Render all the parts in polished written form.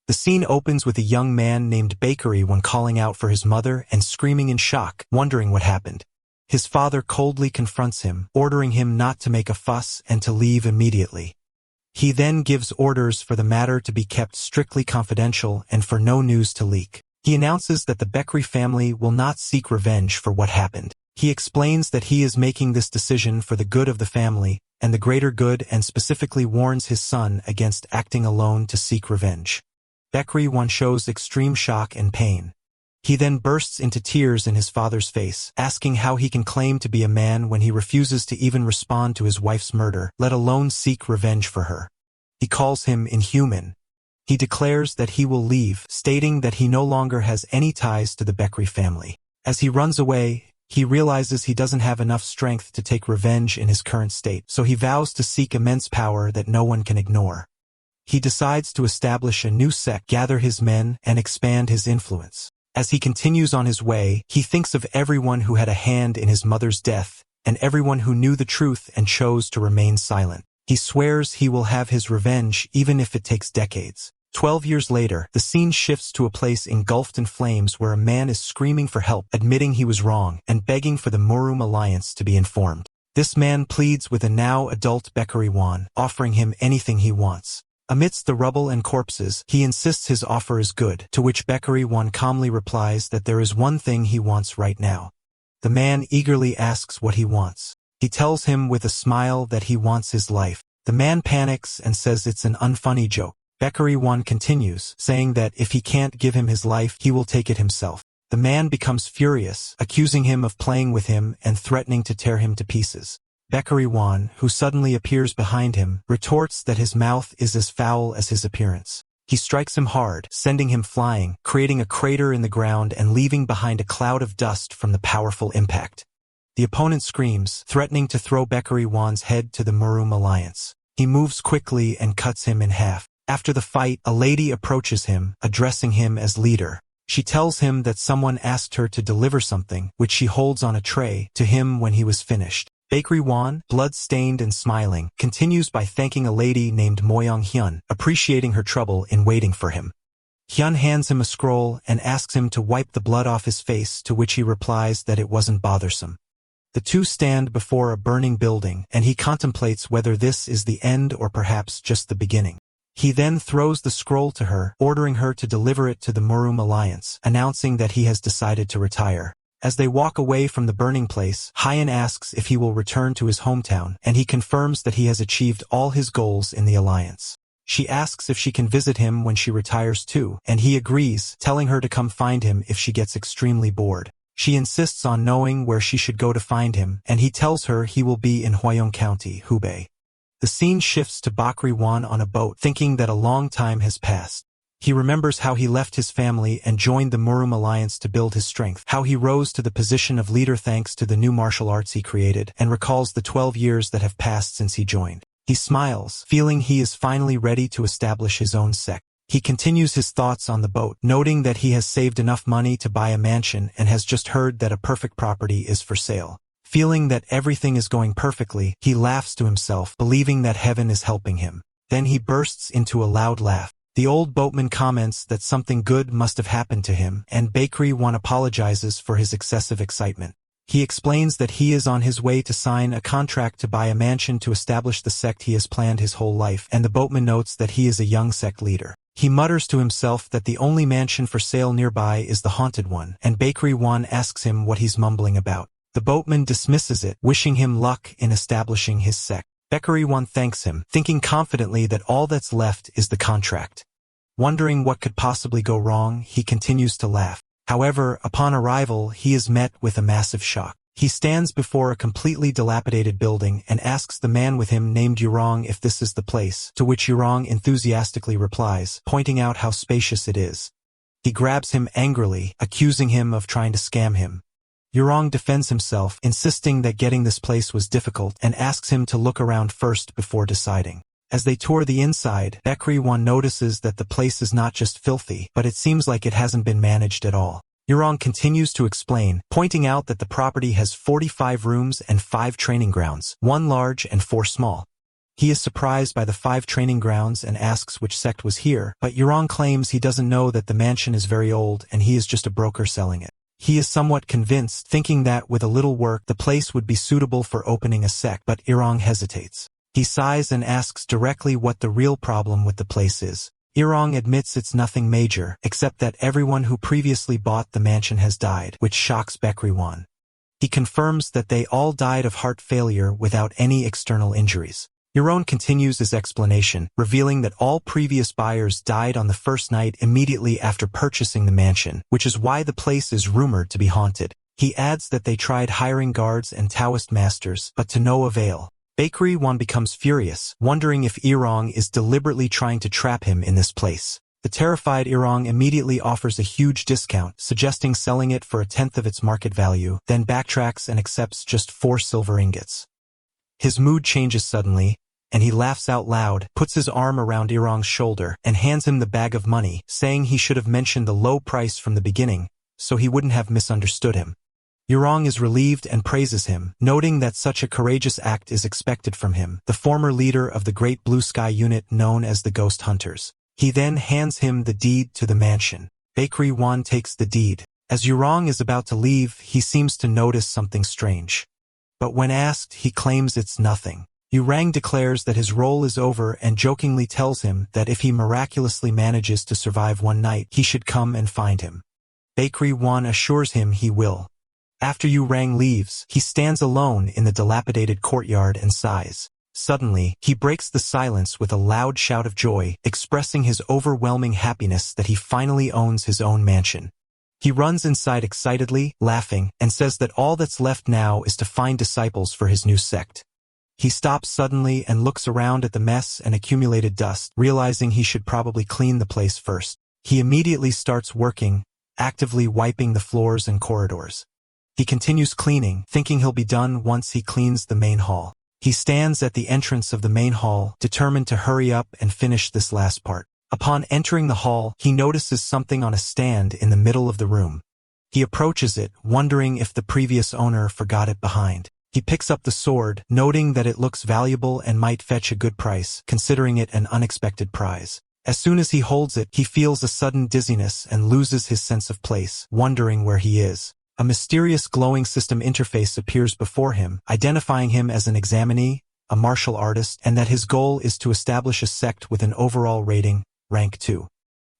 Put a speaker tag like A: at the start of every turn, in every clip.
A: The scene opens with a young man named Bakery One calling out for his mother and screaming in shock, wondering what happened. His father coldly confronts him, ordering him not to make a fuss and to leave immediately. He then gives orders for the matter to be kept strictly confidential and for no news to leak. He announces that the Bakery family will not seek revenge for what happened. He explains that he is making this decision for the good of the family and the greater good, and specifically warns his son against acting alone to seek revenge. Bakery One shows extreme shock and pain. He then bursts into tears in his father's face, asking how he can claim to be a man when he refuses to even respond to his wife's murder, let alone seek revenge for her. He calls him inhuman. He declares that he will leave, stating that he no longer has any ties to the Bakery family. As he runs away, he realizes he doesn't have enough strength to take revenge in his current state, so he vows to seek immense power that no one can ignore. He decides to establish a new sect, gather his men, and expand his influence. As he continues on his way, he thinks of everyone who had a hand in his mother's death, and everyone who knew the truth and chose to remain silent. He swears he will have his revenge even if it takes decades. 12 years later, the scene shifts to a place engulfed in flames where a man is screaming for help, admitting he was wrong, and begging for the Murum Alliance to be informed. This man pleads with a now adult Bakery One, offering him anything he wants. Amidst the rubble and corpses, he insists his offer is good, to which Bakery One calmly replies that there is one thing he wants right now. The man eagerly asks what he wants. He tells him with a smile that he wants his life. The man panics and says it's an unfunny joke. Bakery One continues, saying that if he can't give him his life, he will take it himself. The man becomes furious, accusing him of playing with him and threatening to tear him to pieces. Bakery One, who suddenly appears behind him, retorts that his mouth is as foul as his appearance. He strikes him hard, sending him flying, creating a crater in the ground and leaving behind a cloud of dust from the powerful impact. The opponent screams, threatening to throw Bakery One's head to the Murum Alliance. He moves quickly and cuts him in half. After the fight, a lady approaches him, addressing him as leader. She tells him that someone asked her to deliver something, which she holds on a tray, to him when he was finished. Bakery One, blood-stained and smiling, continues by thanking a lady named Moyong Hyun, appreciating her trouble in waiting for him. Hyun hands him a scroll and asks him to wipe the blood off his face, to which he replies that it wasn't bothersome. The two stand before a burning building, and he contemplates whether this is the end or perhaps just the beginning. He then throws the scroll to her, ordering her to deliver it to the Murum Alliance, announcing that he has decided to retire. As they walk away from the burning place, Hyun asks if he will return to his hometown, and he confirms that he has achieved all his goals in the Alliance. She asks if she can visit him when she retires too, and he agrees, telling her to come find him if she gets extremely bored. She insists on knowing where she should go to find him, and he tells her he will be in Hwayong County, Hubei. The scene shifts to Bakery One on a boat, thinking that a long time has passed. He remembers how he left his family and joined the Murum Alliance to build his strength, how he rose to the position of leader thanks to the new martial arts he created, and recalls the 12 years that have passed since he joined. He smiles, feeling he is finally ready to establish his own sect. He continues his thoughts on the boat, noting that he has saved enough money to buy a mansion and has just heard that a perfect property is for sale. Feeling that everything is going perfectly, he laughs to himself, believing that heaven is helping him. Then he bursts into a loud laugh. The old boatman comments that something good must have happened to him, and Bakery One apologizes for his excessive excitement. He explains that he is on his way to sign a contract to buy a mansion to establish the sect he has planned his whole life, and the boatman notes that he is a young sect leader. He mutters to himself that the only mansion for sale nearby is the haunted one, and Bakery One asks him what he's mumbling about. The boatman dismisses it, wishing him luck in establishing his sect. Bakery One thanks him, thinking confidently that all that's left is the contract. Wondering what could possibly go wrong, he continues to laugh. However, upon arrival, he is met with a massive shock. He stands before a completely dilapidated building and asks the man with him named Yurong if this is the place, to which Yurong enthusiastically replies, pointing out how spacious it is. He grabs him angrily, accusing him of trying to scam him. Yurong defends himself, insisting that getting this place was difficult, and asks him to look around first before deciding. As they tour the inside, Bakery One notices that the place is not just filthy, but it seems like it hasn't been managed at all. Yurong continues to explain, pointing out that the property has 45 rooms and 5 training grounds, 1 large and 4 small. He is surprised by the 5 training grounds and asks which sect was here, but Yurong claims he doesn't know that the mansion is very old and he is just a broker selling it. He is somewhat convinced, thinking that with a little work the place would be suitable for opening a sect, but Yurong hesitates. He sighs and asks directly what the real problem with the place is. Yurong admits it's nothing major, except that everyone who previously bought the mansion has died, which shocks Baekri-wan. He confirms that they all died of heart failure without any external injuries. Yurong continues his explanation, revealing that all previous buyers died on the first night immediately after purchasing the mansion, which is why the place is rumored to be haunted. He adds that they tried hiring guards and Taoist masters, but to no avail. Baekri-wan becomes furious, wondering if Yurong is deliberately trying to trap him in this place. The terrified Yurong immediately offers a huge discount, suggesting selling it for 1/10 of its market value, then backtracks and accepts just 4 silver ingots. His mood changes suddenly, and he laughs out loud, puts his arm around Yurong's shoulder, and hands him the bag of money, saying he should have mentioned the low price from the beginning, so he wouldn't have misunderstood him. Yurong is relieved and praises him, noting that such a courageous act is expected from him, the former leader of the Great Blue Sky unit known as the Ghost Hunters. He then hands him the deed to the mansion. Baekri-wan takes the deed. As Yurong is about to leave, he seems to notice something strange. But when asked, he claims it's nothing. Yurong declares that his role is over and jokingly tells him that if he miraculously manages to survive one night, he should come and find him. Baekri-wan assures him he will. After Yurong leaves, he stands alone in the dilapidated courtyard and sighs. Suddenly, he breaks the silence with a loud shout of joy, expressing his overwhelming happiness that he finally owns his own mansion. He runs inside excitedly, laughing, and says that all that's left now is to find disciples for his new sect. He stops suddenly and looks around at the mess and accumulated dust, realizing he should probably clean the place first. He immediately starts working, actively wiping the floors and corridors. He continues cleaning, thinking he'll be done once he cleans the main hall. He stands at the entrance of the main hall, determined to hurry up and finish this last part. Upon entering the hall, he notices something on a stand in the middle of the room. He approaches it, wondering if the previous owner forgot it behind. He picks up the sword, noting that it looks valuable and might fetch a good price, considering it an unexpected prize. As soon as he holds it, he feels a sudden dizziness and loses his sense of place, wondering where he is. A mysterious glowing system interface appears before him, identifying him as an examinee, a martial artist, and that his goal is to establish a sect with an overall rating, rank 2.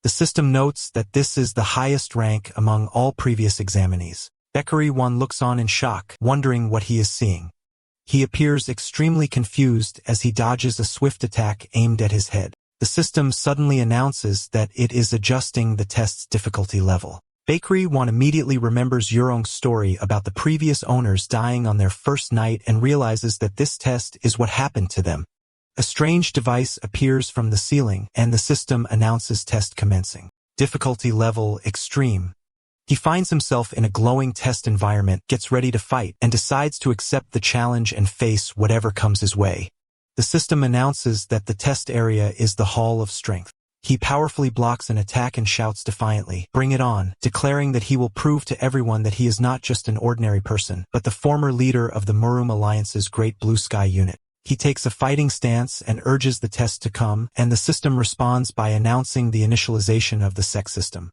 A: The system notes that this is the highest rank among all previous examinees. Baekri-wan looks on in shock, wondering what he is seeing. He appears extremely confused as he dodges a swift attack aimed at his head. The system suddenly announces that it is adjusting the test's difficulty level. Baekri-wan immediately remembers Yurong's story about the previous owners dying on their first night and realizes that this test is what happened to them. A strange device appears from the ceiling, and the system announces test commencing. Difficulty level extreme. He finds himself in a glowing test environment, gets ready to fight, and decides to accept the challenge and face whatever comes his way. The system announces that the test area is the Hall of Strength. He powerfully blocks an attack and shouts defiantly, "Bring it on," declaring that he will prove to everyone that he is not just an ordinary person, but the former leader of the Murum Alliance's Great Blue Sky unit. He takes a fighting stance and urges the test to come, and the system responds by announcing the initialization of the Sect system.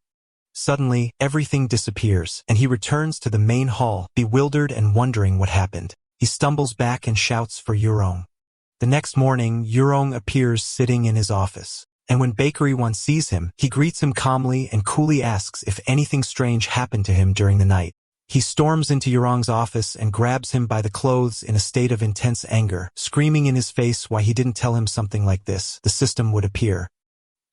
A: Suddenly, everything disappears, and he returns to the main hall, bewildered and wondering what happened. He stumbles back and shouts for Yurong. The next morning, Yurong appears sitting in his office. And when Baekri-wan sees him, he greets him calmly and coolly asks if anything strange happened to him during the night. He storms into Yurong's office and grabs him by the clothes in a state of intense anger, screaming in his face why he didn't tell him something like this, the system would appear.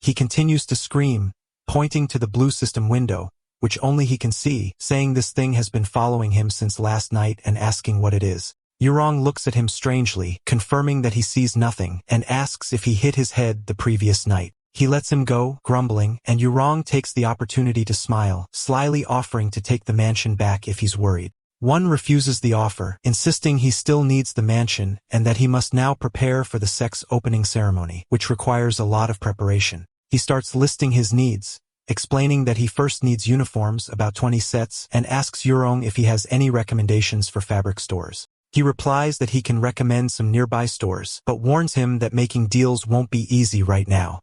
A: He continues to scream, pointing to the blue system window, which only he can see, saying this thing has been following him since last night and asking what it is. Yurong looks at him strangely, confirming that he sees nothing, and asks if he hit his head the previous night. He lets him go, grumbling, and Yurong takes the opportunity to smile, slyly offering to take the mansion back if he's worried. One refuses the offer, insisting he still needs the mansion and that he must now prepare for the Sect's opening ceremony, which requires a lot of preparation. He starts listing his needs, explaining that he first needs uniforms, about 20 sets, and asks Yurong if he has any recommendations for fabric stores. He replies that he can recommend some nearby stores, but warns him that making deals won't be easy right now.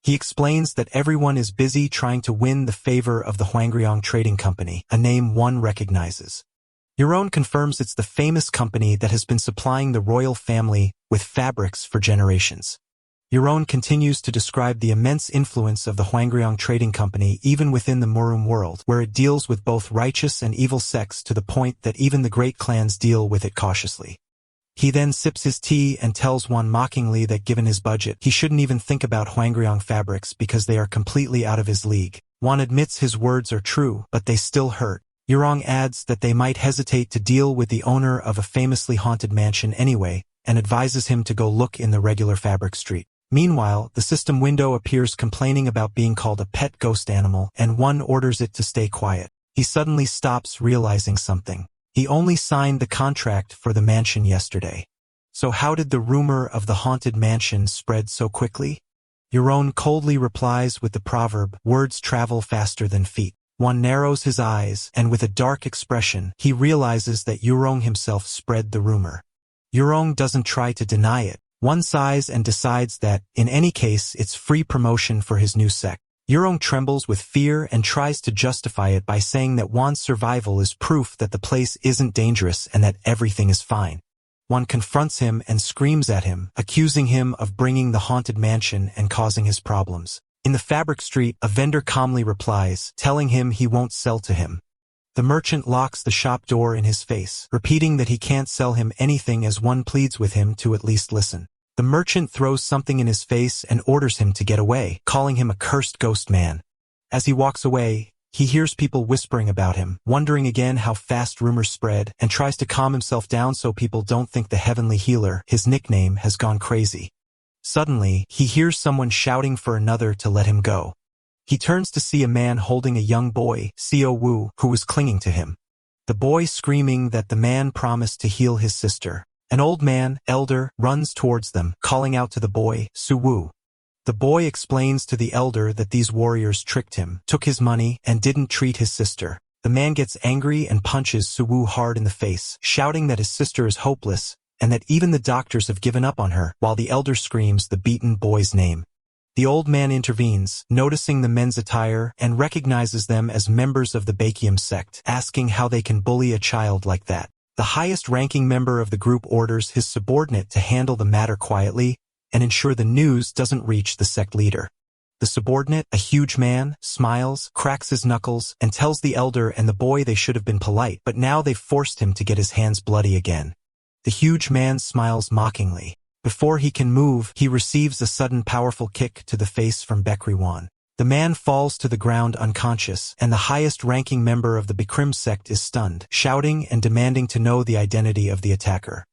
A: He explains that everyone is busy trying to win the favor of the Hwangryong Trading Company, a name one recognizes. Euron confirms it's the famous company that has been supplying the royal family with fabrics for generations. Euron continues to describe the immense influence of the Hwangryong Trading Company even within the Murum world, where it deals with both righteous and evil sects to the point that even the great clans deal with it cautiously. He then sips his tea and tells Wan mockingly that given his budget, he shouldn't even think about Hwangryong fabrics because they are completely out of his league. Wan admits his words are true, but they still hurt. Euron adds that they might hesitate to deal with the owner of a famously haunted mansion anyway, and advises him to go look in the regular fabric street. Meanwhile, the system window appears complaining about being called a pet ghost animal, and one orders it to stay quiet. He suddenly stops, realizing something. He only signed the contract for the mansion yesterday. So how did the rumor of the haunted mansion spread so quickly? Euron coldly replies with the proverb, words travel faster than feet. One narrows his eyes, and with a dark expression, he realizes that Euron himself spread the rumor. Euron doesn't try to deny it. One sighs and decides that, in any case, it's free promotion for his new sect. Euron trembles with fear and tries to justify it by saying that Wan's survival is proof that the place isn't dangerous and that everything is fine. Wan confronts him and screams at him, accusing him of bringing the haunted mansion and causing his problems. In the fabric street, a vendor calmly replies, telling him he won't sell to him. The merchant locks the shop door in his face, repeating that he can't sell him anything as Wan pleads with him to at least listen. The merchant throws something in his face and orders him to get away, calling him a cursed ghost man. As he walks away, he hears people whispering about him, wondering again how fast rumors spread, and tries to calm himself down so people don't think the heavenly healer, his nickname, has gone crazy. Suddenly, he hears someone shouting for another to let him go. He turns to see a man holding a young boy, Seo Wu, who was clinging to him. The boy screaming that the man promised to heal his sister. An old man, elder, runs towards them, calling out to the boy, Su Wu. The boy explains to the elder that these warriors tricked him, took his money, and didn't treat his sister. The man gets angry and punches Su Wu hard in the face, shouting that his sister is hopeless, and that even the doctors have given up on her, while the elder screams the beaten boy's name. The old man intervenes, noticing the men's attire, and recognizes them as members of the Baekhyun sect, asking how they can bully a child like that. The highest-ranking member of the group orders his subordinate to handle the matter quietly and ensure the news doesn't reach the sect leader. The subordinate, a huge man, smiles, cracks his knuckles, and tells the elder and the boy they should have been polite, but now they've forced him to get his hands bloody again. The huge man smiles mockingly. Before he can move, he receives a sudden powerful kick to the face from Baekry Wan. The man falls to the ground unconscious, and the highest-ranking member of the Baekrim sect is stunned, shouting and demanding to know the identity of the attacker.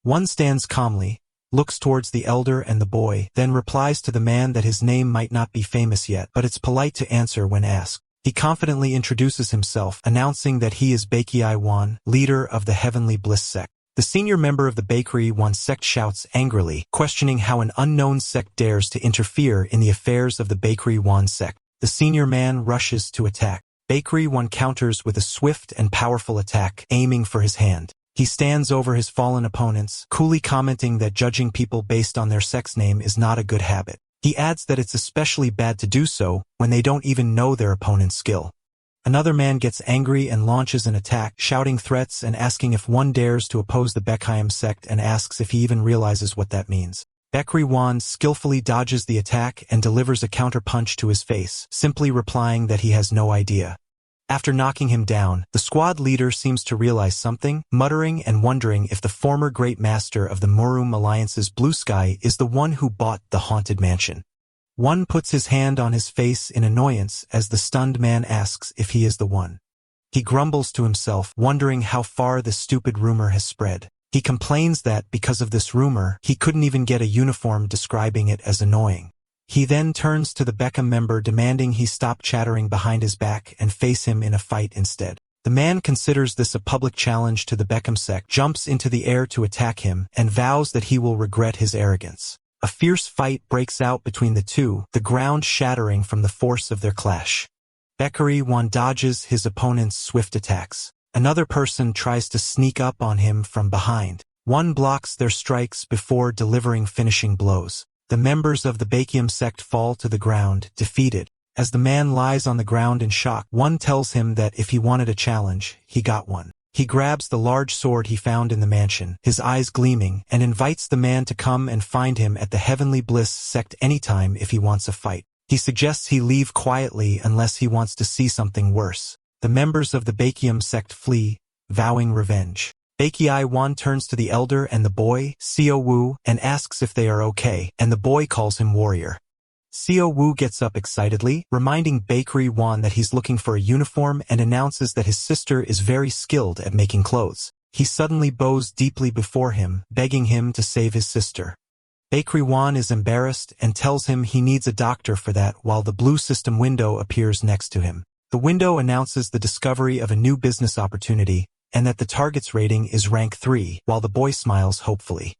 A: One stands calmly, looks towards the elder and the boy, then replies to the man that his name might not be famous yet, but it's polite to answer when asked. He confidently introduces himself, announcing that he is Baekhyai Wan, leader of the Heavenly Bliss sect. The senior member of the Baekry Wan sect shouts angrily, questioning how an unknown sect dares to interfere in the affairs of the Baekry Wan sect. The senior man rushes to attack. Baekry Wan counters with a swift and powerful attack, aiming for his hand. He stands over his fallen opponents, coolly commenting that judging people based on their sex name is not a good habit. He adds that it's especially bad to do so when they don't even know their opponent's skill. Another man gets angry and launches an attack, shouting threats and asking if one dares to oppose the Baekhyun sect and asks if he even realizes what that means. Baekry Wan skillfully dodges the attack and delivers a counter-punch to his face, simply replying that he has no idea. After knocking him down, the squad leader seems to realize something, muttering and wondering if the former Great Master of the Murum Alliance's Blue Sky is the one who bought the haunted mansion. One puts his hand on his face in annoyance as the stunned man asks if he is the one. He grumbles to himself, wondering how far the stupid rumor has spread. He complains that, because of this rumor, he couldn't even get a uniform, describing it as annoying. He then turns to the Baekhyun member demanding he stop chattering behind his back and face him in a fight instead. The man considers this a public challenge to the Baekhyun sect, jumps into the air to attack him, and vows that he will regret his arrogance. A fierce fight breaks out between the two, the ground shattering from the force of their clash. Baekry Wan dodges his opponent's swift attacks. Another person tries to sneak up on him from behind. One blocks their strikes before delivering finishing blows. The members of the Baekhyun sect fall to the ground, defeated. As the man lies on the ground in shock, one tells him that if he wanted a challenge, he got one. He grabs the large sword he found in the mansion, his eyes gleaming, and invites the man to come and find him at the Heavenly Bliss sect anytime if he wants a fight. He suggests he leave quietly unless he wants to see something worse. The members of the Baekhyun sect flee, vowing revenge. Baekhyun turns to the elder and the boy, Seo Woo, and asks if they are okay, and the boy calls him warrior. Seo Woo gets up excitedly, reminding Baekhyun that he's looking for a uniform and announces that his sister is very skilled at making clothes. He suddenly bows deeply before him, begging him to save his sister. Baekhyun is embarrassed and tells him he needs a doctor for that while the blue system window appears next to him. The window announces the discovery of a new business opportunity and that the target's rating is rank 3, while the boy smiles hopefully.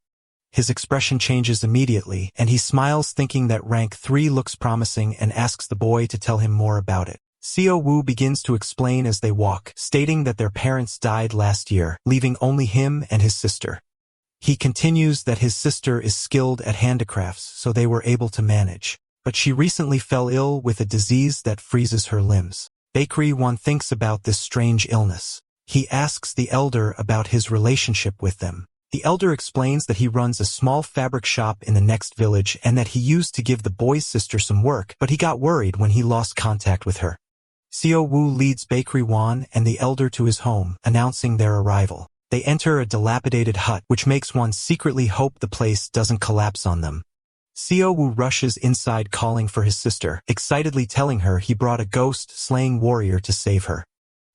A: His expression changes immediately, and he smiles thinking that rank 3 looks promising and asks the boy to tell him more about it. Seo Woo begins to explain as they walk, stating that their parents died last year, leaving only him and his sister. He continues that his sister is skilled at handicrafts, so they were able to manage. But she recently fell ill with a disease that freezes her limbs. Baekhyun thinks about this strange illness. He asks the elder about his relationship with them. The elder explains that he runs a small fabric shop in the next village and that he used to give the boy's sister some work, but he got worried when he lost contact with her. Seo Woo leads Baekhyun and the elder to his home, announcing their arrival. They enter a dilapidated hut, which makes one secretly hope the place doesn't collapse on them. Seo Woo rushes inside calling for his sister, excitedly telling her he brought a ghost-slaying warrior to save her.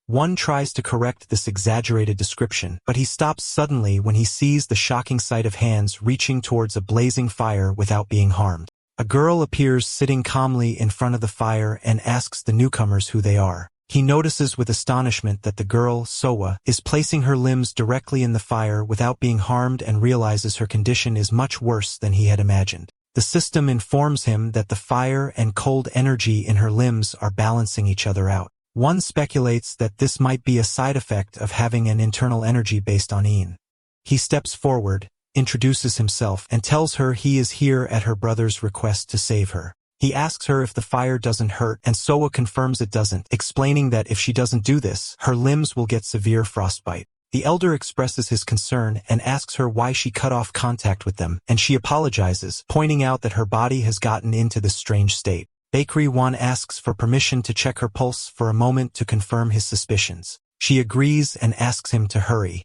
A: One tries to correct this exaggerated description, but he stops suddenly when he sees the shocking sight of hands reaching towards a blazing fire without being harmed. A girl appears sitting calmly in front of the fire and asks the newcomers who they are. He notices with astonishment that the girl, Soa, is placing her limbs directly in the fire without being harmed and realizes her condition is much worse than he had imagined. The system informs him that the fire and cold energy in her limbs are balancing each other out. One speculates that this might be a side effect of having an internal energy based on Yin. He steps forward, introduces himself, and tells her he is here at her brother's request to save her. He asks her if the fire doesn't hurt, and Soa confirms it doesn't, explaining that if she doesn't do this, her limbs will get severe frostbite. The elder expresses his concern and asks her why she cut off contact with them, and she apologizes, pointing out that her body has gotten into this strange state. Baekhyun asks for permission to check her pulse for a moment to confirm his suspicions. She agrees and asks him to hurry.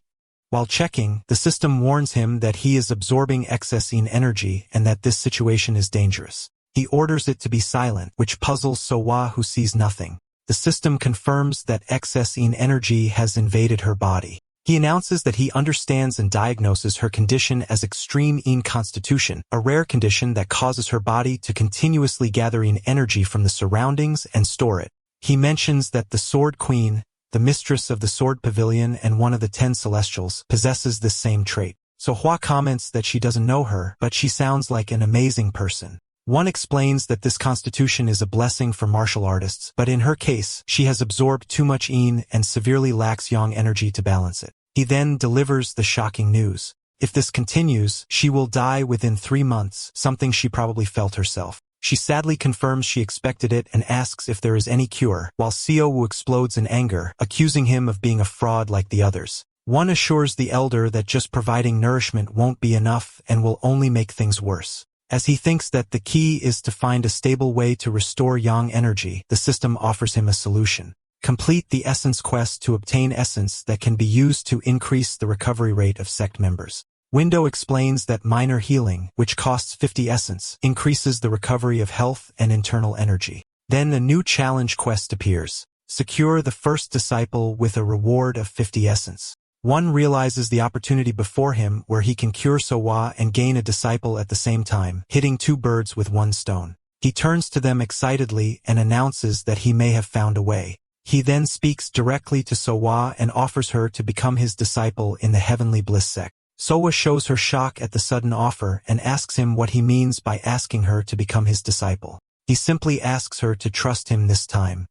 A: While checking, the system warns him that he is absorbing excess Yin energy and that this situation is dangerous. He orders it to be silent, which puzzles Soa, who sees nothing. The system confirms that excess Yin energy has invaded her body. He announces that he understands and diagnoses her condition as extreme Yin constitution, a rare condition that causes her body to continuously gather Yin energy from the surroundings and store it. He mentions that the Sword Queen, the mistress of the Sword Pavilion and one of the 10 Celestials, possesses this same trait. So Hua comments that she doesn't know her, but she sounds like an amazing person. One explains that this constitution is a blessing for martial artists, but in her case, she has absorbed too much Yin and severely lacks Yang energy to balance it. He then delivers the shocking news. If this continues, she will die within 3 months, something she probably felt herself. She sadly confirms she expected it and asks if there is any cure, while Seo Woo explodes in anger, accusing him of being a fraud like the others. One assures the elder that just providing nourishment won't be enough and will only make things worse. As he thinks that the key is to find a stable way to restore Yang energy, the system offers him a solution. Complete the Essence quest to obtain essence that can be used to increase the recovery rate of sect members. Window explains that minor healing, which costs 50 essence, increases the recovery of health and internal energy. Then a new challenge quest appears. Secure the first disciple with a reward of 50 essence. One realizes the opportunity before him where he can cure Soa and gain a disciple at the same time, hitting 2 birds with 1 stone. He turns to them excitedly and announces that he may have found a way. He then speaks directly to Soa and offers her to become his disciple in the Heavenly Bliss sect. Soa shows her shock at the sudden offer and asks him what he means by asking her to become his disciple. He simply asks her to trust him this time.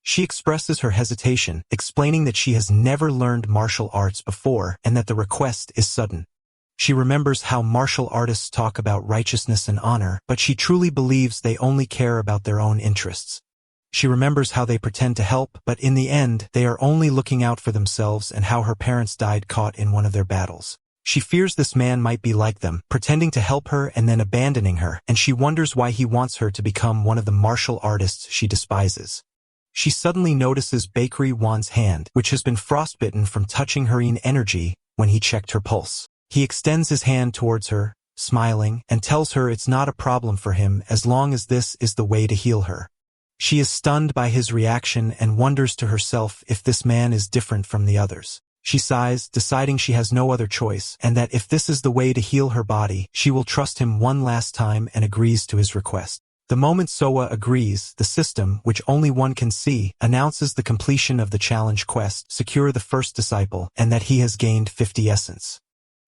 A: She expresses her hesitation, explaining that she has never learned martial arts before and that the request is sudden. She remembers how martial artists talk about righteousness and honor, but she truly believes they only care about their own interests. She remembers how they pretend to help, but in the end, they are only looking out for themselves, and how her parents died caught in one of their battles. She fears this man might be like them, pretending to help her and then abandoning her, and she wonders why he wants her to become one of the martial artists she despises. She suddenly notices Bakery Wan's hand, which has been frostbitten from touching her energy when he checked her pulse. He extends his hand towards her, smiling, and tells her it's not a problem for him as long as this is the way to heal her. She is stunned by his reaction and wonders to herself if this man is different from the others. She sighs, deciding she has no other choice, and that if this is the way to heal her body, she will trust him one last time and agrees to his request. The moment Soa agrees, the system, which only one can see, announces the completion of the challenge quest, secure the first disciple, and that he has gained 50 essence.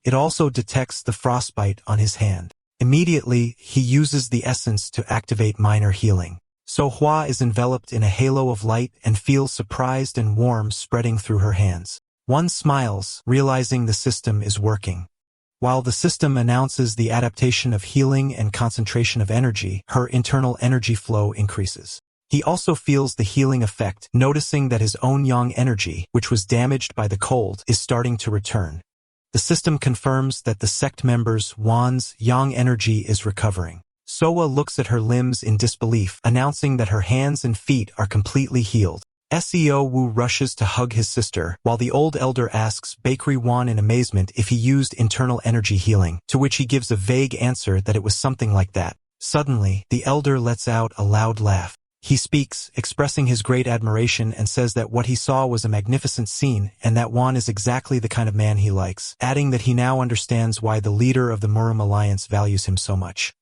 A: It also detects the frostbite on his hand. Immediately, he uses the essence to activate minor healing. So Hua is enveloped in a halo of light and feels surprised and warm spreading through her hands. One smiles, realizing the system is working. While the system announces the adaptation of healing and concentration of energy, her internal energy flow increases. He also feels the healing effect, noticing that his own yang energy, which was damaged by the cold, is starting to return. The system confirms that the sect members' Wan's yang energy is recovering. Soa looks at her limbs in disbelief, announcing that her hands and feet are completely healed. Seo Wu rushes to hug his sister, while the old elder asks Bakery Wan in amazement if he used internal energy healing, to which he gives a vague answer that it was something like that. Suddenly, the elder lets out a loud laugh. He speaks, expressing his great admiration, and says that what he saw was a magnificent scene and that Wan is exactly the kind of man he likes, adding that he now understands why the leader of the Murum Alliance values him so much.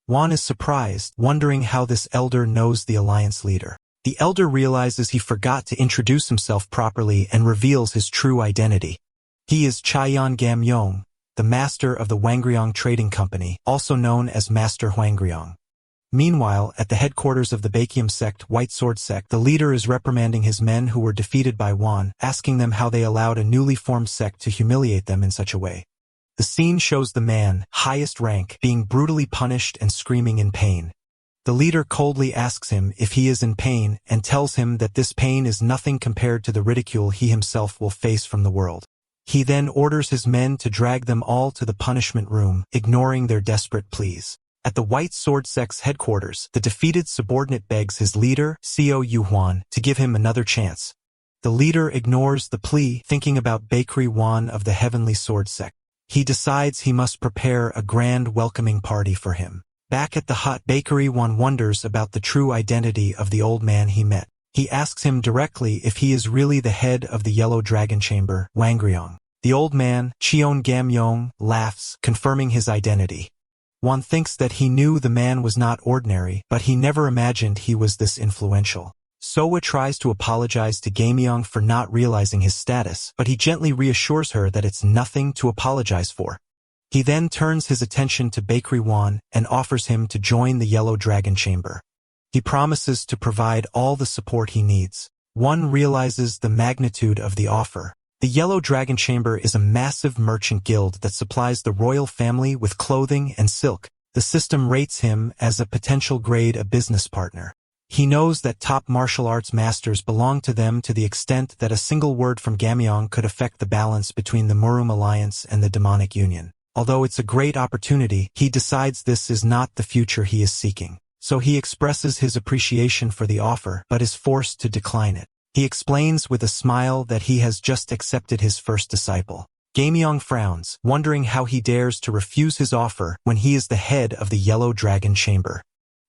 A: Wan is surprised, wondering how this elder knows the alliance leader. The elder realizes he forgot to introduce himself properly and reveals his true identity. He is Chayan Gamyong, the master of the Wangryong Trading Company, also known as Master Huangryong. Meanwhile, at the headquarters of the Bakium sect, White Sword Sect, the leader is reprimanding his men who were defeated by Wan, asking them how they allowed a newly formed sect to humiliate them in such a way. The scene shows the man, highest rank, being brutally punished and screaming in pain. The leader coldly asks him if he is in pain and tells him that this pain is nothing compared to the ridicule he himself will face from the world. He then orders his men to drag them all to the punishment room, ignoring their desperate pleas. At the White Sword Sect's headquarters, the defeated subordinate begs his leader, Seo Yuhuan, to give him another chance. The leader ignores the plea, thinking about Bakery Wan of the Heavenly Sword Sect. He decides he must prepare a grand welcoming party for him. Back at the hut, Bakery Wan wonders about the true identity of the old man he met. He asks him directly if he is really the head of the Yellow Dragon Chamber, Wangryong. The old man, Cheon Gamyong, laughs, confirming his identity. Wan thinks that he knew the man was not ordinary, but he never imagined he was this influential. Soa tries to apologize to Gamyong for not realizing his status, but he gently reassures her that it's nothing to apologize for. He then turns his attention to Bakery Wan and offers him to join the Yellow Dragon Chamber. He promises to provide all the support he needs. Wan realizes the magnitude of the offer. The Yellow Dragon Chamber is a massive merchant guild that supplies the royal family with clothing and silk. The system rates him as a potential grade A business partner. He knows that top martial arts masters belong to them to the extent that a single word from Gamyong could affect the balance between the Murum Alliance and the Demonic Union. Although it's a great opportunity, he decides this is not the future he is seeking. So he expresses his appreciation for the offer, but is forced to decline it. He explains with a smile that he has just accepted his first disciple. Gamyong frowns, wondering how he dares to refuse his offer when he is the head of the Yellow Dragon Chamber.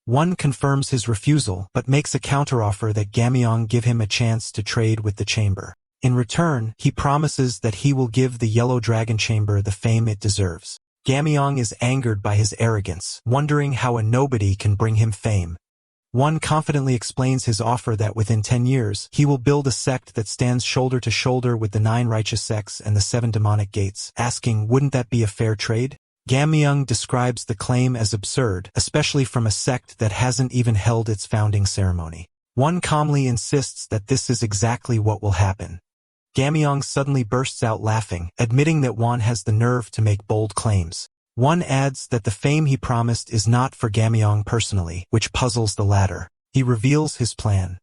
A: One confirms his refusal, but makes a counteroffer that Gamyong give him a chance to trade with the chamber. In return, he promises that he will give the Yellow Dragon Chamber the fame it deserves. Gamyong is angered by his arrogance, wondering how a nobody can bring him fame. One confidently explains his offer that within 10 years, he will build a sect that stands shoulder to shoulder with the 9 righteous sects and the 7 demonic gates, asking, wouldn't that be a fair trade? Gamyong describes the claim as absurd, especially from a sect that hasn't even held its founding ceremony. One calmly insists that this is exactly what will happen. Gamyeong suddenly bursts out laughing, admitting that Won has the nerve to make bold claims. Won adds that the fame he promised is not for Gamyeong personally, which puzzles the latter. He reveals his plan.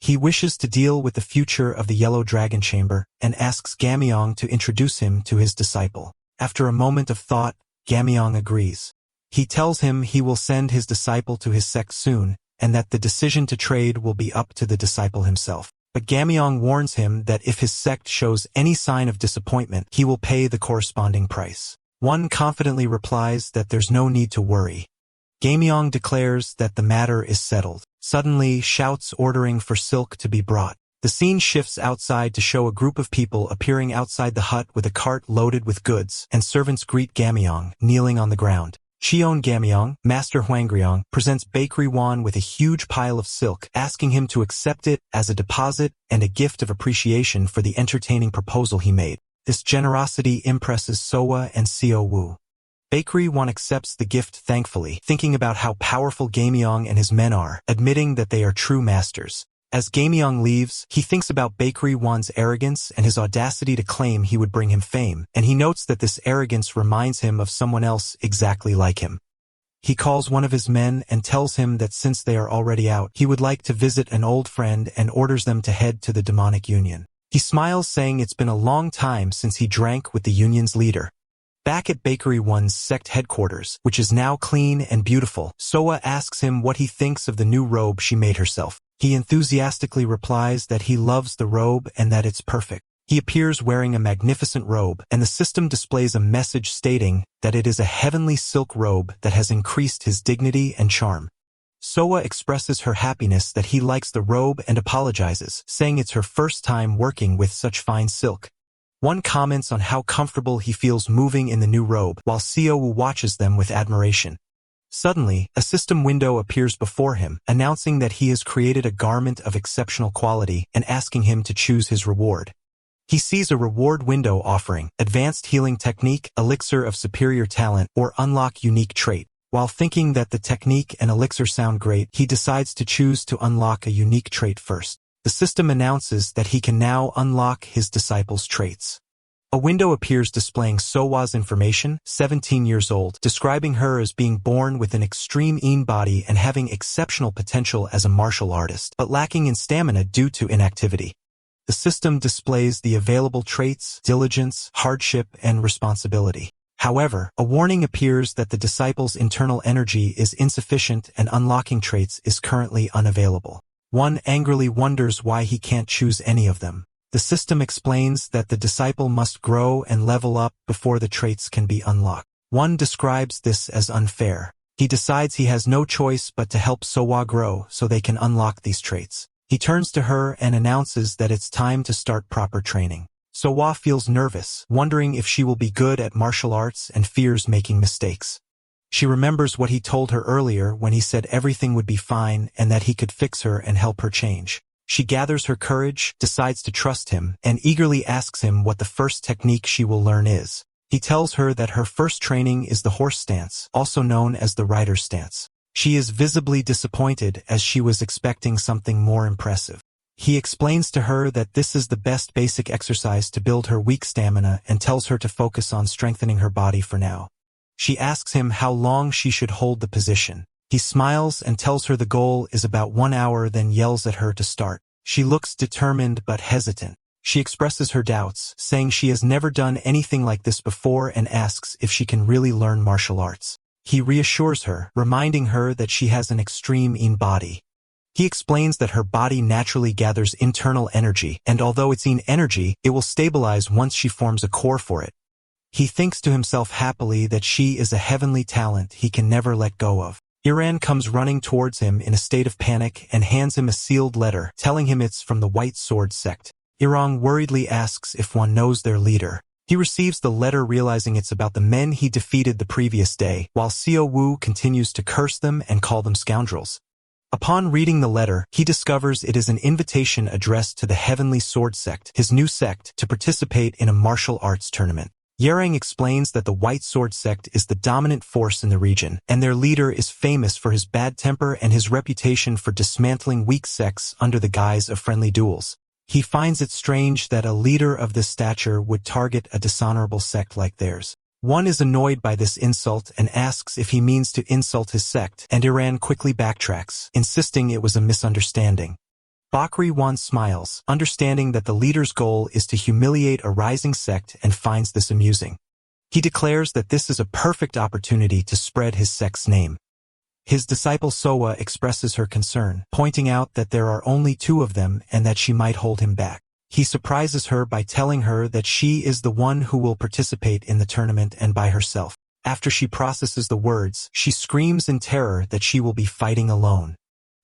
A: He wishes to deal with the future of the Yellow Dragon Chamber and asks Gamyeong to introduce him to his disciple. After a moment of thought, Gamyeong agrees. He tells him he will send his disciple to his sect soon, and that the decision to trade will be up to the disciple himself. But Gamyeong warns him that if his sect shows any sign of disappointment, he will pay the corresponding price. Won confidently replies that there's no need to worry. Gamyeong declares that the matter is settled. Suddenly, shouts ordering for silk to be brought. The scene shifts outside to show a group of people appearing outside the hut with a cart loaded with goods, and servants greet Gamyeong, kneeling on the ground. Cheon Gamyeong, Master Hwangryong, presents Bakery Won with a huge pile of silk, asking him to accept it as a deposit and a gift of appreciation for the entertaining proposal he made. This generosity impresses Soa and Seo Woo. Bakery Won accepts the gift thankfully, thinking about how powerful Gamyeong and his men are, admitting that they are true masters. As Gamyeong leaves, he thinks about Bakery Won's arrogance and his audacity to claim he would bring him fame, and he notes that this arrogance reminds him of someone else exactly like him. He calls one of his men and tells him that since they are already out, he would like to visit an old friend and orders them to head to the demonic union. He smiles, saying it's been a long time since he drank with the union's leader. Back at Bakery Won's sect headquarters, which is now clean and beautiful, Soa asks him what he thinks of the new robe she made herself. He enthusiastically replies that he loves the robe and that it's perfect. He appears wearing a magnificent robe, and the system displays a message stating that it is a heavenly silk robe that has increased his dignity and charm. Soa expresses her happiness that he likes the robe and apologizes, saying it's her first time working with such fine silk. One comments on how comfortable he feels moving in the new robe, while Seo Woo watches them with admiration. Suddenly, a system window appears before him, announcing that he has created a garment of exceptional quality and asking him to choose his reward. He sees a reward window offering advanced healing technique, elixir of superior talent, or unlock unique trait. While thinking that the technique and elixir sound great, he decides to choose to unlock a unique trait first. The system announces that he can now unlock his disciple's traits. A window appears displaying Sowa's information, 17 years old, describing her as being born with an extreme Een body and having exceptional potential as a martial artist, but lacking in stamina due to inactivity. The system displays the available traits, diligence, hardship, and responsibility. However, a warning appears that the disciple's internal energy is insufficient and unlocking traits is currently unavailable. One angrily wonders why he can't choose any of them. The system explains that the disciple must grow and level up before the traits can be unlocked. One describes this as unfair. He decides he has no choice but to help Sowa grow so they can unlock these traits. He turns to her and announces that it's time to start proper training. Sowa feels nervous, wondering if she will be good at martial arts and fears making mistakes. She remembers what he told her earlier when he said everything would be fine and that he could fix her and help her change. She gathers her courage, decides to trust him, and eagerly asks him what the first technique she will learn is. He tells her that her first training is the horse stance, also known as the rider's stance. She is visibly disappointed as she was expecting something more impressive. He explains to her that this is the best basic exercise to build her weak stamina and tells her to focus on strengthening her body for now. She asks him how long she should hold the position. He smiles and tells her the goal is about 1 hour, then yells at her to start. She looks determined but hesitant. She expresses her doubts, saying she has never done anything like this before and asks if she can really learn martial arts. He reassures her, reminding her that she has an extreme Een body. He explains that her body naturally gathers internal energy, and although it's Een energy, it will stabilize once she forms a core for it. He thinks to himself happily that she is a heavenly talent he can never let go of. Iran comes running towards him in a state of panic and hands him a sealed letter, telling him it's from the White Sword Sect. Iran worriedly asks if one knows their leader. He receives the letter realizing it's about the men he defeated the previous day, while Seo Woo continues to curse them and call them scoundrels. Upon reading the letter, he discovers it is an invitation addressed to the Heavenly Sword Sect, his new sect, to participate in a martial arts tournament. Yerang explains that the White Sword Sect is the dominant force in the region, and their leader is famous for his bad temper and his reputation for dismantling weak sects under the guise of friendly duels. He finds it strange that a leader of this stature would target a dishonorable sect like theirs. One is annoyed by this insult and asks if he means to insult his sect, and Iran quickly backtracks, insisting it was a misunderstanding. Bakri Wan smiles, understanding that the leader's goal is to humiliate a rising sect and finds this amusing. He declares that this is a perfect opportunity to spread his sect's name. His disciple Sowa expresses her concern, pointing out that there are only 2 of them and that she might hold him back. He surprises her by telling her that she is the one who will participate in the tournament and by herself. After she processes the words, she screams in terror that she will be fighting alone.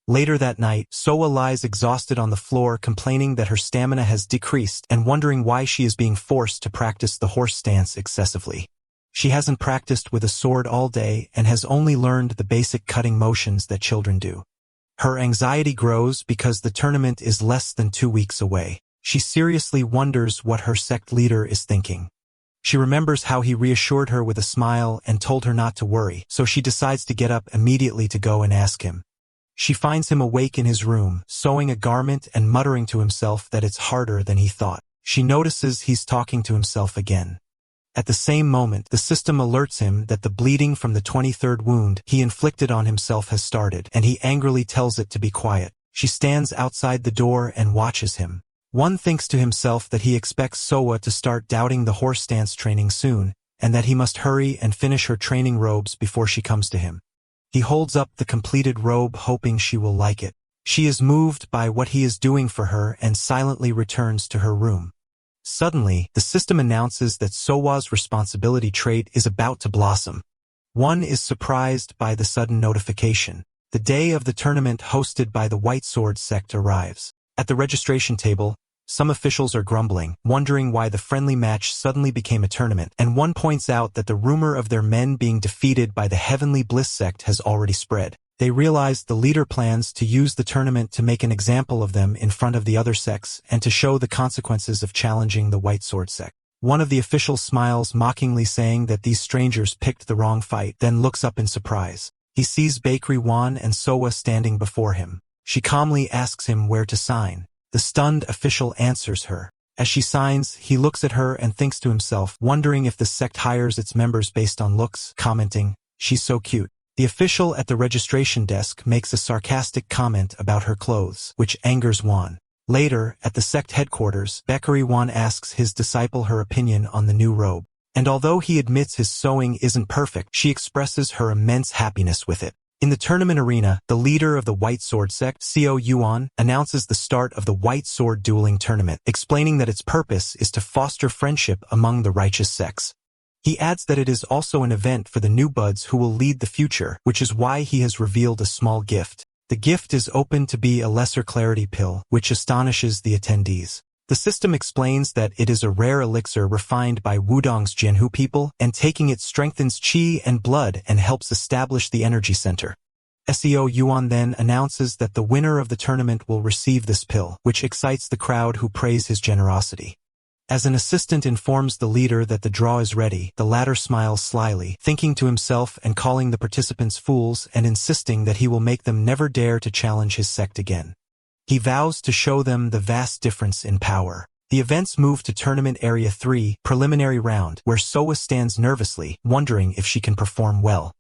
A: Later that night, Sowa lies exhausted on the floor, complaining that her stamina has decreased and wondering why she is being forced to practice the horse stance excessively. She hasn't practiced with a sword all day and has only learned the basic cutting motions that children do. Her anxiety grows because the tournament is less than 2 weeks away. She seriously wonders what her sect leader is thinking. She remembers how he reassured her with a smile and told her not to worry, so she decides to get up immediately to go and ask him. She finds him awake in his room, sewing a garment and muttering to himself that it's harder than he thought. She notices he's talking to himself again. At the same moment, the system alerts him that the bleeding from the 23rd wound he inflicted on himself has started, and he angrily tells it to be quiet. She stands outside the door and watches him. One thinks to himself that he expects Sowa to start doubting the horse stance training soon, and that he must hurry and finish her training robes before she comes to him. He holds up the completed robe, hoping she will like it. She is moved by what he is doing for her and silently returns to her room. Suddenly, the system announces that Sowa's responsibility trait is about to blossom. One is surprised by the sudden notification. The day of the tournament hosted by the White Sword Sect arrives. At the registration table, some officials are grumbling, wondering why the friendly match suddenly became a tournament, and one points out that the rumor of their men being defeated by the Heavenly Bliss sect has already spread. They realize the leader plans to use the tournament to make an example of them in front of the other sects and to show the consequences of challenging the White Sword sect. One of the officials smiles mockingly, saying that these strangers picked the wrong fight, then looks up in surprise. He sees Bakri Wan and Sowa standing before him. She calmly asks him where to sign. The stunned official answers her. As she signs, he looks at her and thinks to himself, wondering if the sect hires its members based on looks, commenting, "She's so cute." The official at the registration desk makes a sarcastic comment about her clothes, which angers Wan. Later, at the sect headquarters, Bakri Wan asks his disciple her opinion on the new robe. And although he admits his sewing isn't perfect, she expresses her immense happiness with it. In the tournament arena, the leader of the White Sword Sect, Seo Yuan, announces the start of the White Sword Dueling Tournament, explaining that its purpose is to foster friendship among the righteous sects. He adds that it is also an event for the new buds who will lead the future, which is why he has revealed a small gift. The gift is open to be a lesser clarity pill, which astonishes the attendees. The system explains that it is a rare elixir refined by Wudong's Jianhu people, and taking it strengthens qi and blood and helps establish the energy center. Seo Yuan then announces that the winner of the tournament will receive this pill, which excites the crowd who praise his generosity. As an assistant informs the leader that the draw is ready, the latter smiles slyly, thinking to himself and calling the participants fools and insisting that he will make them never dare to challenge his sect again. He vows to show them the vast difference in power. The events move to Tournament Area 3, preliminary round, where Sowa stands nervously, wondering if she can perform well.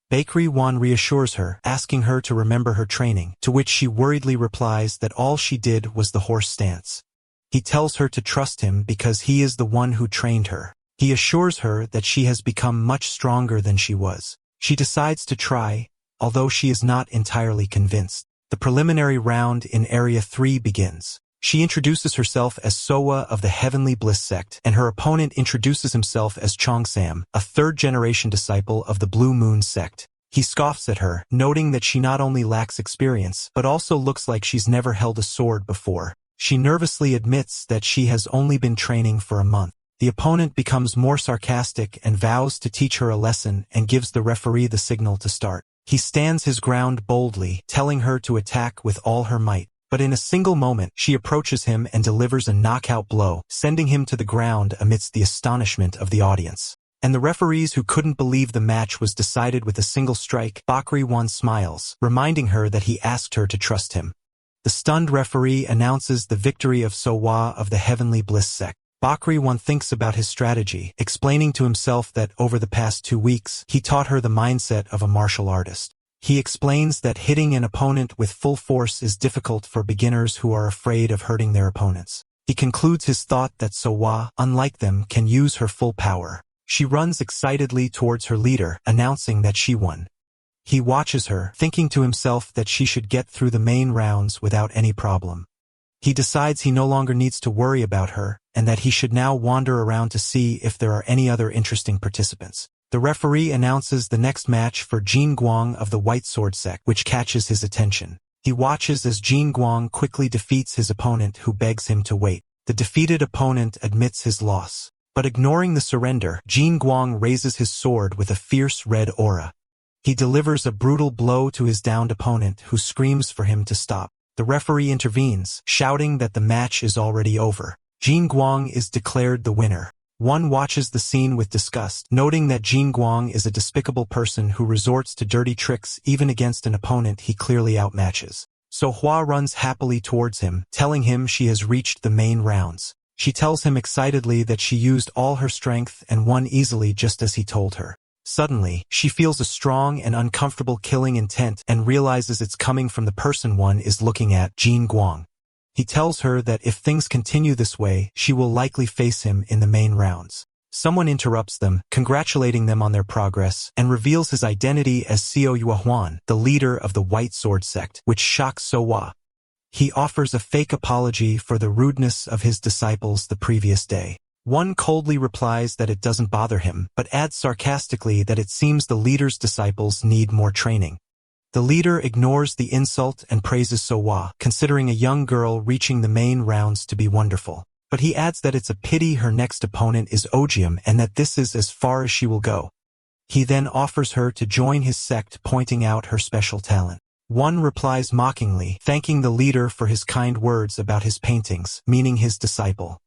A: Bakri Wan reassures her, asking her to remember her training, to which she worriedly replies that all she did was the horse stance. He tells her to trust him because he is the one who trained her. He assures her that she has become much stronger than she was. She decides to try, although she is not entirely convinced. The preliminary round in Area 3 begins. She introduces herself as Sowa of the Heavenly Bliss sect, and her opponent introduces himself as Chongsam, a third-generation disciple of the Blue Moon sect. He scoffs at her, noting that she not only lacks experience, but also looks like she's never held a sword before. She nervously admits that she has only been training for a month. The opponent becomes more sarcastic and vows to teach her a lesson and gives the referee the signal to start. He stands his ground boldly, telling her to attack with all her might. But in a single moment, she approaches him and delivers a knockout blow, sending him to the ground amidst the astonishment of the audience. And the referees who couldn't believe the match was decided with a single strike, Bakri Wan smiles, reminding her that he asked her to trust him. The stunned referee announces the victory of Sowa of the Heavenly Bliss Sect. Bakri Wan thinks about his strategy, explaining to himself that over the past 2 weeks, he taught her the mindset of a martial artist. He explains that hitting an opponent with full force is difficult for beginners who are afraid of hurting their opponents. He concludes his thought that Sowa, unlike them, can use her full power. She runs excitedly towards her leader, announcing that she won. He watches her, thinking to himself that she should get through the main rounds without any problem. He decides he no longer needs to worry about her, and that he should now wander around to see if there are any other interesting participants. The referee announces the next match for Jin Guang of the White Sword Sect, which catches his attention. He watches as Jin Guang quickly defeats his opponent, who begs him to wait. The defeated opponent admits his loss. But ignoring the surrender, Jin Guang raises his sword with a fierce red aura. He delivers a brutal blow to his downed opponent, who screams for him to stop. The referee intervenes, shouting that the match is already over. Jin Guang is declared the winner. One watches the scene with disgust, noting that Jin Guang is a despicable person who resorts to dirty tricks even against an opponent he clearly outmatches. So Hua runs happily towards him, telling him she has reached the main rounds. She tells him excitedly that she used all her strength and won easily, just as he told her. Suddenly, she feels a strong and uncomfortable killing intent and realizes it's coming from the person one is looking at, Jin Guang. He tells her that if things continue this way, she will likely face him in the main rounds. Someone interrupts them, congratulating them on their progress, and reveals his identity as Xiao Yuahuan, the leader of the White Sword Sect, which shocks Sowa. He offers a fake apology for the rudeness of his disciples the previous day. One coldly replies that it doesn't bother him, but adds sarcastically that it seems the leader's disciples need more training. The leader ignores the insult and praises Sowa, considering a young girl reaching the main rounds to be wonderful. But he adds that it's a pity her next opponent is Ogium and that this is as far as she will go. He then offers her to join his sect, pointing out her special talent. One replies mockingly, thanking the leader for his kind words about his paintings, meaning his disciple.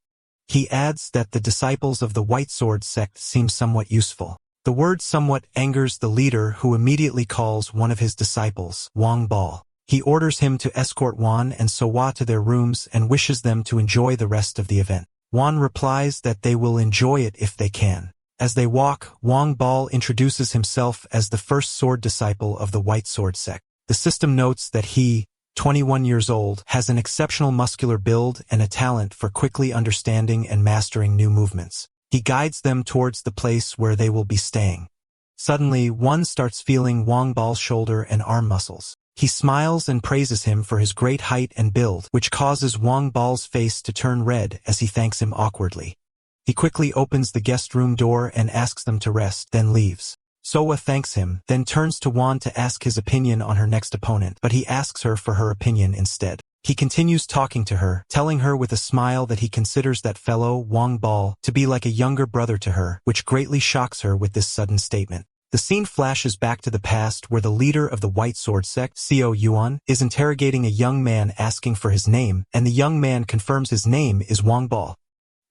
A: He adds that the disciples of the White Sword Sect seem somewhat useful. The word somewhat angers the leader, who immediately calls one of his disciples, Wang Bal. He orders him to escort Wan and Sowa to their rooms and wishes them to enjoy the rest of the event. Wan replies that they will enjoy it if they can. As they walk, Wang Bal introduces himself as the first sword disciple of the White Sword Sect. The system notes that he, 21 years old, has an exceptional muscular build and a talent for quickly understanding and mastering new movements. He guides them towards the place where they will be staying. Suddenly, one starts feeling Wang Bal's shoulder and arm muscles. He smiles and praises him for his great height and build, which causes Wang Bal's face to turn red as he thanks him awkwardly. He quickly opens the guest room door and asks them to rest, then leaves. Sowa thanks him, then turns to Wan to ask his opinion on her next opponent, but he asks her for her opinion instead. He continues talking to her, telling her with a smile that he considers that fellow, Wang Bal, to be like a younger brother to her, which greatly shocks her with this sudden statement. The scene flashes back to the past, where the leader of the White Sword Sect, Xiao Yuan, is interrogating a young man asking for his name, and the young man confirms his name is Wang Bal.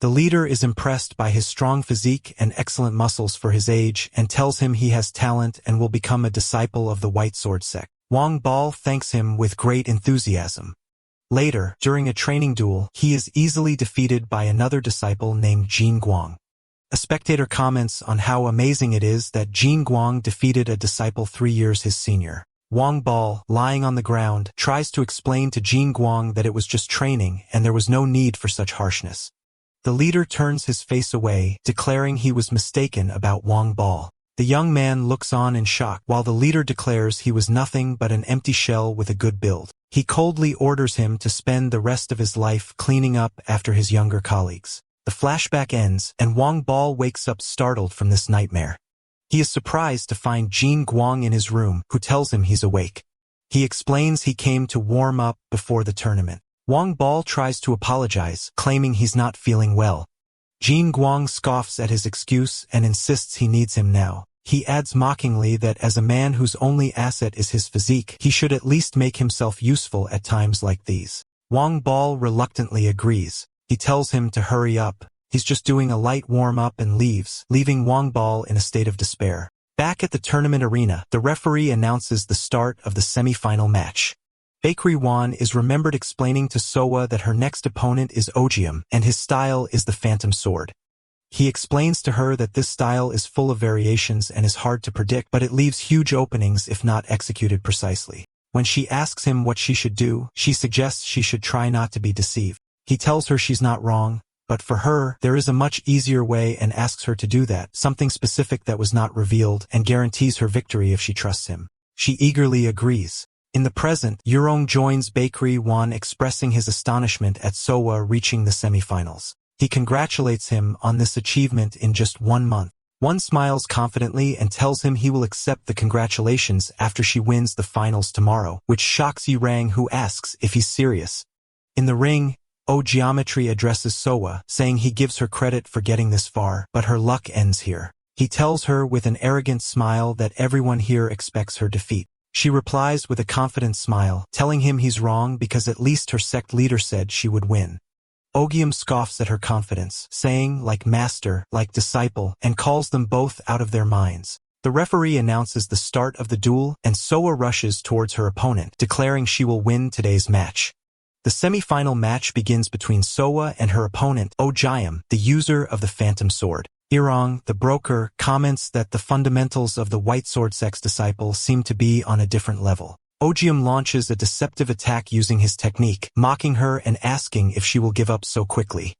A: The leader is impressed by his strong physique and excellent muscles for his age and tells him he has talent and will become a disciple of the White Sword Sect. Wang Bal thanks him with great enthusiasm. Later, during a training duel, he is easily defeated by another disciple named Jin Guang. A spectator comments on how amazing it is that Jin Guang defeated a disciple 3 years his senior. Wang Bal, lying on the ground, tries to explain to Jin Guang that it was just training and there was no need for such harshness. The leader turns his face away, declaring he was mistaken about Wang Bal. The young man looks on in shock, while the leader declares he was nothing but an empty shell with a good build. He coldly orders him to spend the rest of his life cleaning up after his younger colleagues. The flashback ends, and Wang Bal wakes up startled from this nightmare. He is surprised to find Jin Guang in his room, who tells him he's awake. He explains he came to warm up before the tournament. Wang Bal tries to apologize, claiming he's not feeling well. Jin Guang scoffs at his excuse and insists he needs him now. He adds mockingly that as a man whose only asset is his physique, he should at least make himself useful at times like these. Wang Bal reluctantly agrees. He tells him to hurry up. He's just doing a light warm-up and leaves, leaving Wang Bal in a state of despair. Back at the tournament arena, the referee announces the start of the semi-final match. Bakery Wan is remembered explaining to Soa that her next opponent is Ogium, and his style is the Phantom Sword. He explains to her that this style is full of variations and is hard to predict, but it leaves huge openings if not executed precisely. When she asks him what she should do, she suggests she should try not to be deceived. He tells her she's not wrong, but for her, there is a much easier way and asks her to do that, something specific that was not revealed, and guarantees her victory if she trusts him. She eagerly agrees. In the present, Yurong joins Bakery Wan expressing his astonishment at Soa reaching the semifinals. He congratulates him on this achievement in just 1 month. Wan smiles confidently and tells him he will accept the congratulations after she wins the finals tomorrow, which shocks Yurang, who asks if he's serious. In the ring, Geometry addresses Soa, saying he gives her credit for getting this far, but her luck ends here. He tells her with an arrogant smile that everyone here expects her defeat. She replies with a confident smile, telling him he's wrong because at least her sect leader said she would win. Ogium scoffs at her confidence, saying, like master, like disciple, and calls them both out of their minds. The referee announces the start of the duel, and Soa rushes towards her opponent, declaring she will win today's match. The semi-final match begins between Soa and her opponent, Ogium, the user of the Phantom Sword. Irong, the broker, comments that the fundamentals of the White Sword Sect's disciple seem to be on a different level. Ogium launches a deceptive attack using his technique, mocking her and asking if she will give up so quickly.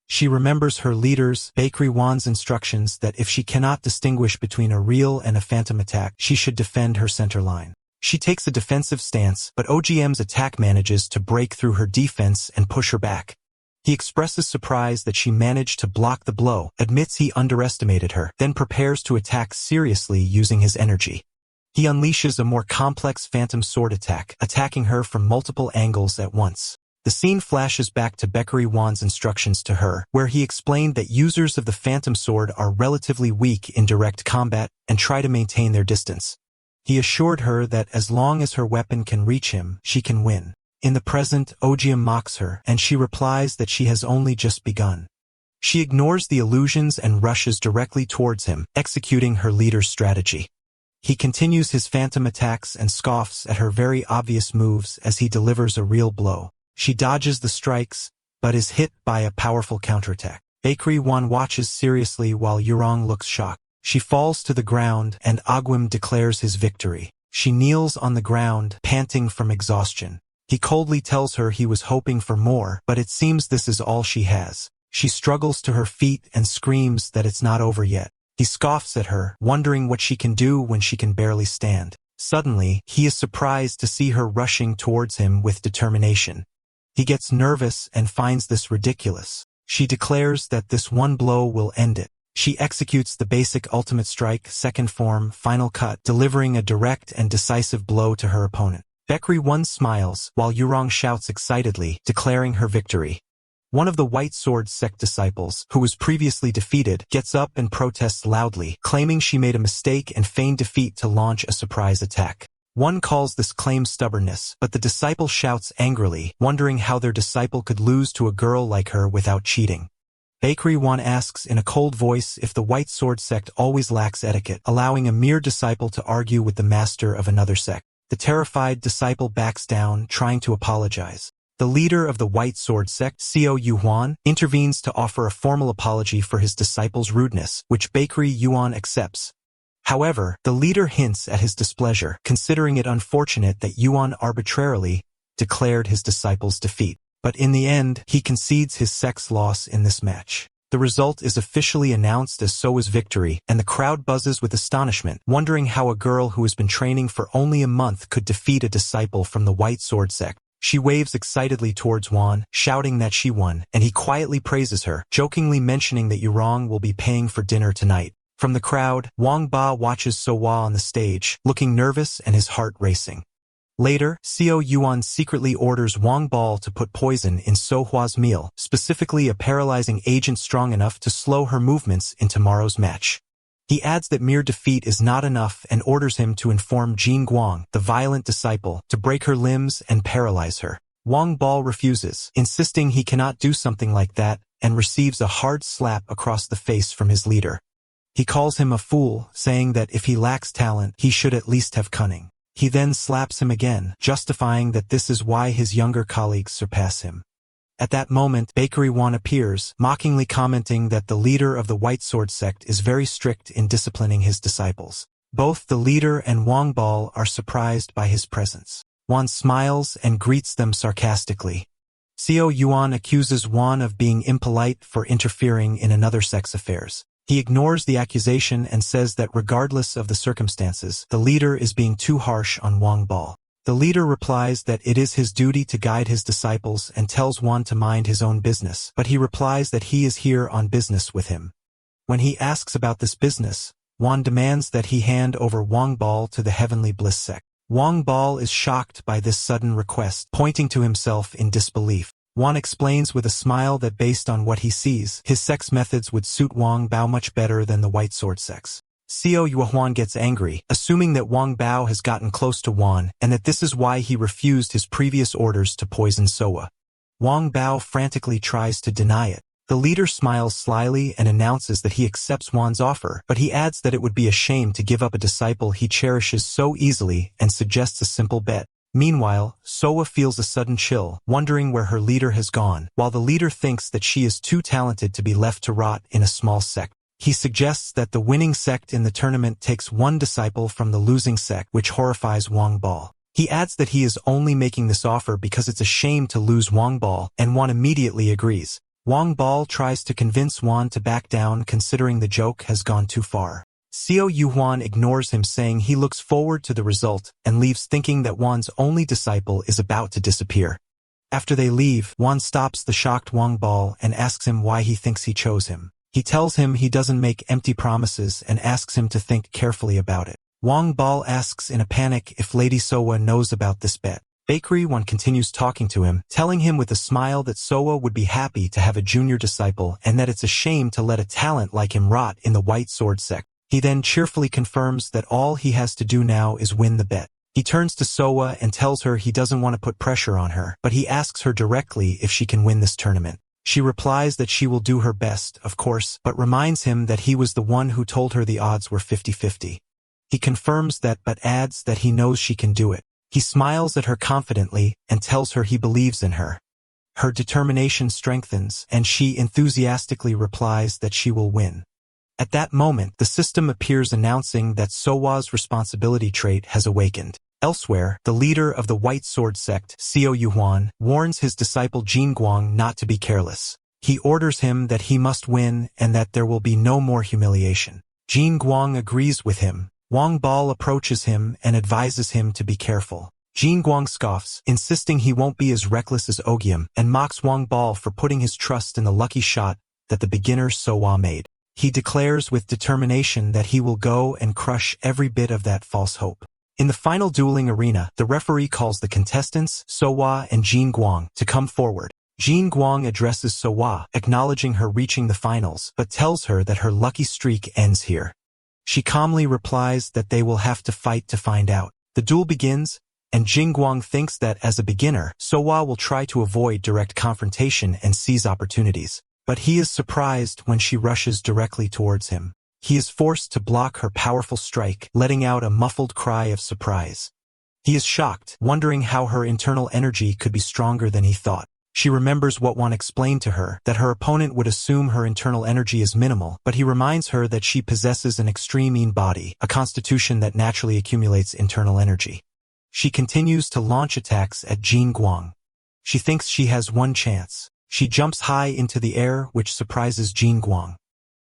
A: She remembers her leader's, Bakery Wan's instructions that if she cannot distinguish between a real and a phantom attack, she should defend her center line. She takes a defensive stance, but Ogium's attack manages to break through her defense and push her back. He expresses surprise that she managed to block the blow, admits he underestimated her, then prepares to attack seriously using his energy. He unleashes a more complex Phantom Sword attack, attacking her from multiple angles at once. The scene flashes back to Bakery Wan's instructions to her, where he explained that users of the Phantom Sword are relatively weak in direct combat and try to maintain their distance. He assured her that as long as her weapon can reach him, she can win. In the present, Ogium mocks her, and she replies that she has only just begun. She ignores the illusions and rushes directly towards him, executing her leader's strategy. He continues his phantom attacks and scoffs at her very obvious moves as he delivers a real blow. She dodges the strikes, but is hit by a powerful counterattack. Bakery Wan watches seriously while Yurong looks shocked. She falls to the ground, and Ogium declares his victory. She kneels on the ground, panting from exhaustion. He coldly tells her he was hoping for more, but it seems this is all she has. She struggles to her feet and screams that it's not over yet. He scoffs at her, wondering what she can do when she can barely stand. Suddenly, he is surprised to see her rushing towards him with determination. He gets nervous and finds this ridiculous. She declares that this one blow will end it. She executes the basic ultimate strike, second form, final cut, delivering a direct and decisive blow to her opponent. Bakery Wan smiles, while Yurong shouts excitedly, declaring her victory. One of the White Sword Sect disciples, who was previously defeated, gets up and protests loudly, claiming she made a mistake and feigned defeat to launch a surprise attack. One calls this claim stubbornness, but the disciple shouts angrily, wondering how their disciple could lose to a girl like her without cheating. Bakery Wan asks in a cold voice if the White Sword Sect always lacks etiquette, allowing a mere disciple to argue with the master of another sect. The terrified disciple backs down, trying to apologize. The leader of the White Sword Sect, Xiao Yuan, intervenes to offer a formal apology for his disciple's rudeness, which Bakery Yuan accepts. However, the leader hints at his displeasure, considering it unfortunate that Yuan arbitrarily declared his disciple's defeat. But in the end, he concedes his sect's loss in this match. The result is officially announced as Soa's victory, and the crowd buzzes with astonishment, wondering how a girl who has been training for only a month could defeat a disciple from the White Sword Sect. She waves excitedly towards Wan, shouting that she won, and he quietly praises her, jokingly mentioning that Yurong will be paying for dinner tonight. From the crowd, Wang Ba watches Soa on the stage, looking nervous and his heart racing. Later, Xiao Yuan secretly orders Wang Bal to put poison in Sohua's meal, specifically a paralyzing agent strong enough to slow her movements in tomorrow's match. He adds that mere defeat is not enough and orders him to inform Jin Guang, the violent disciple, to break her limbs and paralyze her. Wang Bao refuses, insisting he cannot do something like that, and receives a hard slap across the face from his leader. He calls him a fool, saying that if he lacks talent, he should at least have cunning. He then slaps him again, justifying that this is why his younger colleagues surpass him. At that moment, Bakery Wan appears, mockingly commenting that the leader of the White Sword Sect is very strict in disciplining his disciples. Both the leader and Wang Bao are surprised by his presence. Wan smiles and greets them sarcastically. Xiao Yuan accuses Wan of being impolite for interfering in another sect's affairs. He ignores the accusation and says that regardless of the circumstances, the leader is being too harsh on Wang Bao. The leader replies that it is his duty to guide his disciples and tells Wan to mind his own business, but he replies that he is here on business with him. When he asks about this business, Wan demands that he hand over Wang Bao to the Heavenly Bliss sect. Wang Bao is shocked by this sudden request, pointing to himself in disbelief. Wan explains with a smile that based on what he sees, his sect's methods would suit Wang Bao much better than the White Sword sect's. Xiao Yuan gets angry, assuming that Wang Bao has gotten close to Wan and that this is why he refused his previous orders to poison Soa. Wang Bao frantically tries to deny it. The leader smiles slyly and announces that he accepts Wan's offer, but he adds that it would be a shame to give up a disciple he cherishes so easily and suggests a simple bet. Meanwhile, Soa feels a sudden chill, wondering where her leader has gone, while the leader thinks that she is too talented to be left to rot in a small sect. He suggests that the winning sect in the tournament takes one disciple from the losing sect, which horrifies Wang Bao. He adds that he is only making this offer because it's a shame to lose Wang Bao, and Wan immediately agrees. Wang Bao tries to convince Wan to back down considering the joke has gone too far. Xiao Yuan ignores him, saying he looks forward to the result and leaves, thinking that Wan's only disciple is about to disappear. After they leave, Wan stops the shocked Wang Bao and asks him why he thinks he chose him. He tells him he doesn't make empty promises and asks him to think carefully about it. Wang Bao asks in a panic if Lady Soa knows about this bet. Bakery Wan continues talking to him, telling him with a smile that Soa would be happy to have a junior disciple and that it's a shame to let a talent like him rot in the White Sword sect. He then cheerfully confirms that all he has to do now is win the bet. He turns to Soa and tells her he doesn't want to put pressure on her, but he asks her directly if she can win this tournament. She replies that she will do her best, of course, but reminds him that he was the one who told her the odds were 50-50. He confirms that but adds that he knows she can do it. He smiles at her confidently and tells her he believes in her. Her determination strengthens, and she enthusiastically replies that she will win. At that moment, the system appears announcing that Soa's responsibility trait has awakened. Elsewhere, the leader of the White Sword Sect, Xiao Yuan, warns his disciple Jin Guang not to be careless. He orders him that he must win and that there will be no more humiliation. Jin Guang agrees with him. Wang Bao approaches him and advises him to be careful. Jin Guang scoffs, insisting he won't be as reckless as Ogium, and mocks Wang Bao for putting his trust in the lucky shot that the beginner Soa made. He declares with determination that he will go and crush every bit of that false hope. In the final dueling arena, the referee calls the contestants, Soa and Jin Guang, to come forward. Jin Guang addresses Soa, acknowledging her reaching the finals, but tells her that her lucky streak ends here. She calmly replies that they will have to fight to find out. The duel begins, and Jin Guang thinks that as a beginner, Soa will try to avoid direct confrontation and seize opportunities. But he is surprised when she rushes directly towards him. He is forced to block her powerful strike, letting out a muffled cry of surprise. He is shocked, wondering how her internal energy could be stronger than he thought. She remembers what Wan explained to her, that her opponent would assume her internal energy is minimal, but he reminds her that she possesses an extreme body, a constitution that naturally accumulates internal energy. She continues to launch attacks at Jin Guang. She thinks she has one chance. She jumps high into the air, which surprises Jin Guang.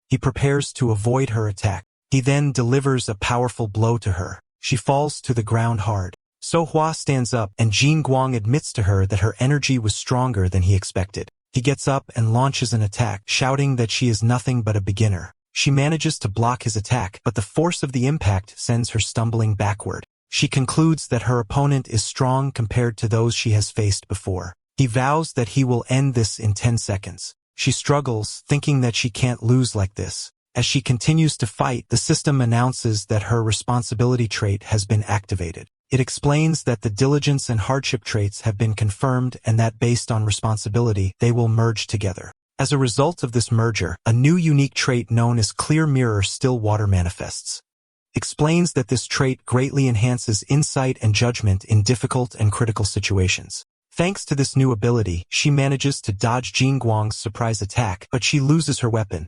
A: He prepares to avoid her attack. He then delivers a powerful blow to her. She falls to the ground hard. So Hua stands up, and Jin Guang admits to her that her energy was stronger than he expected. He gets up and launches an attack, shouting that she is nothing but a beginner. She manages to block his attack, but the force of the impact sends her stumbling backward. She concludes that her opponent is strong compared to those she has faced before. He vows that he will end this in 10 seconds. She struggles, thinking that she can't lose like this. As she continues to fight, the system announces that her responsibility trait has been activated. It explains that the diligence and hardship traits have been confirmed and that based on responsibility, they will merge together. As a result of this merger, a new unique trait known as Clear Mirror Still Water manifests. Explains that this trait greatly enhances insight and judgment in difficult and critical situations. Thanks to this new ability, she manages to dodge Jin Guang's surprise attack, but she loses her weapon.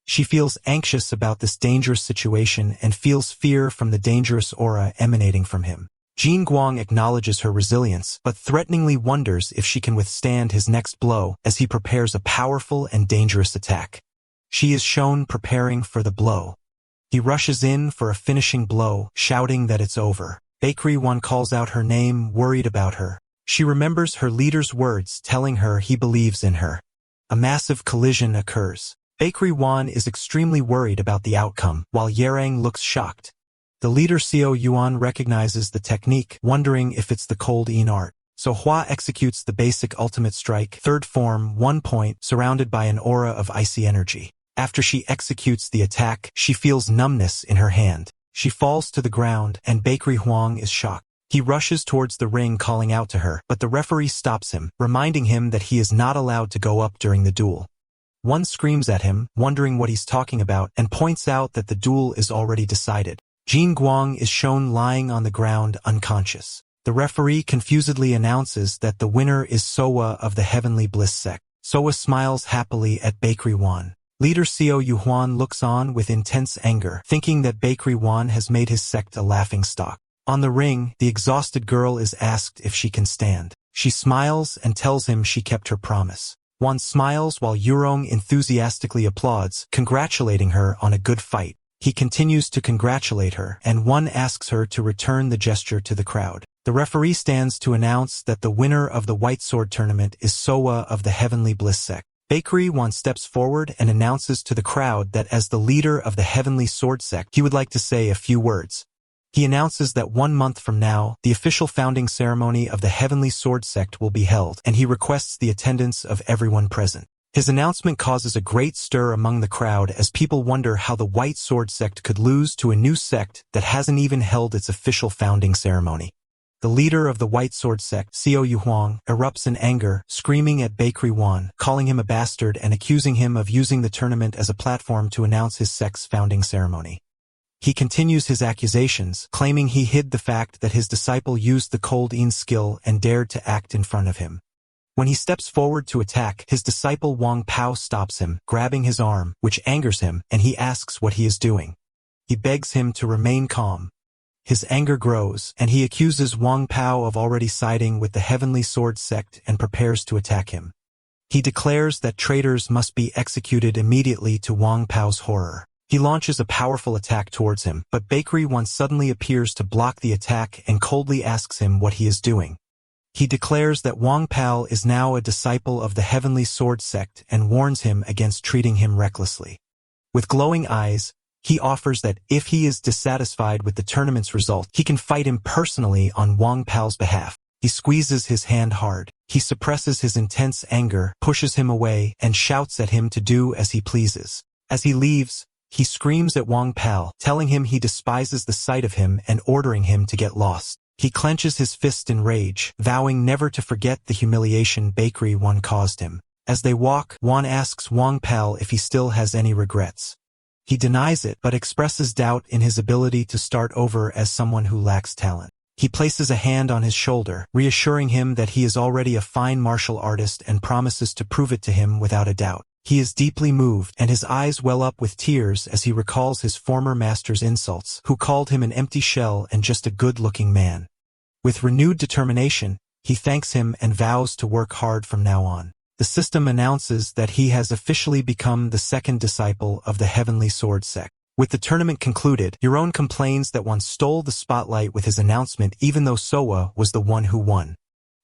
A: She feels anxious about this dangerous situation and feels fear from the dangerous aura emanating from him. Jin Guang acknowledges her resilience, but threateningly wonders if she can withstand his next blow as he prepares a powerful and dangerous attack. She is shown preparing for the blow. He rushes in for a finishing blow, shouting that it's over. Bakery One calls out her name, worried about her. She remembers her leader's words telling her he believes in her. A massive collision occurs. Bakery Wan is extremely worried about the outcome, while Yerang looks shocked. The leader Xiao Yuan recognizes the technique, wondering if it's the cold Yin art. So Hua executes the basic ultimate strike, third form, 1 point, surrounded by an aura of icy energy. After she executes the attack, she feels numbness in her hand. She falls to the ground, and Bakery Huang is shocked. He rushes towards the ring calling out to her, but the referee stops him, reminding him that he is not allowed to go up during the duel. One screams at him, wondering what he's talking about, and points out that the duel is already decided. Jin Guang is shown lying on the ground unconscious. The referee confusedly announces that the winner is Sowa of the Heavenly Bliss Sect. Sowa smiles happily at Bakery Wan. Leader Xiao Yuhuan looks on with intense anger, thinking that Bakery Wan has made his sect a laughingstock. On the ring, the exhausted girl is asked if she can stand. She smiles and tells him she kept her promise. Wan smiles while Yurong enthusiastically applauds, congratulating her on a good fight. He continues to congratulate her, and Wan asks her to return the gesture to the crowd. The referee stands to announce that the winner of the White Sword Tournament is Sowa of the Heavenly Bliss Sect. Bakery Wan steps forward and announces to the crowd that as the leader of the Heavenly Sword Sect, he would like to say a few words. He announces that 1 month from now, the official founding ceremony of the Heavenly Sword Sect will be held, and he requests the attendance of everyone present. His announcement causes a great stir among the crowd as people wonder how the White Sword Sect could lose to a new sect that hasn't even held its official founding ceremony. The leader of the White Sword Sect, Xiao Yuhuang, erupts in anger, screaming at Bakery Wan, calling him a bastard and accusing him of using the tournament as a platform to announce his sect's founding ceremony. He continues his accusations, claiming he hid the fact that his disciple used the cold Yin skill and dared to act in front of him. When he steps forward to attack, his disciple Wang Pao stops him, grabbing his arm, which angers him, and he asks what he is doing. He begs him to remain calm. His anger grows, and he accuses Wang Pao of already siding with the Heavenly Sword Sect and prepares to attack him. He declares that traitors must be executed immediately to Wang Pao's horror. He launches a powerful attack towards him, but Bakery One suddenly appears to block the attack and coldly asks him what he is doing. He declares that Wang Pao is now a disciple of the Heavenly Sword Sect and warns him against treating him recklessly. With glowing eyes, he offers that if he is dissatisfied with the tournament's result, he can fight him personally on Wang Pao's behalf. He squeezes his hand hard. He suppresses his intense anger, pushes him away, and shouts at him to do as he pleases. As he leaves, he screams at Wang Pao, telling him he despises the sight of him and ordering him to get lost. He clenches his fist in rage, vowing never to forget the humiliation Bakery One caused him. As they walk, Wan asks Wang Pao if he still has any regrets. He denies it, but expresses doubt in his ability to start over as someone who lacks talent. He places a hand on his shoulder, reassuring him that he is already a fine martial artist and promises to prove it to him without a doubt. He is deeply moved, and his eyes well up with tears as he recalls his former master's insults, who called him an empty shell and just a good-looking man. With renewed determination, he thanks him and vows to work hard from now on. The system announces that he has officially become the second disciple of the Heavenly Sword Sect. With the tournament concluded, Euron complains that one stole the spotlight with his announcement even though Sowa was the one who won.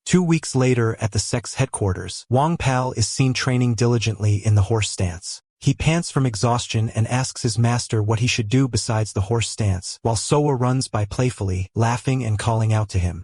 A: 2 weeks later at the sect's headquarters, Wang Pao is seen training diligently in the horse stance. He pants from exhaustion and asks his master what he should do besides the horse stance, while Sowa runs by playfully, laughing and calling out to him.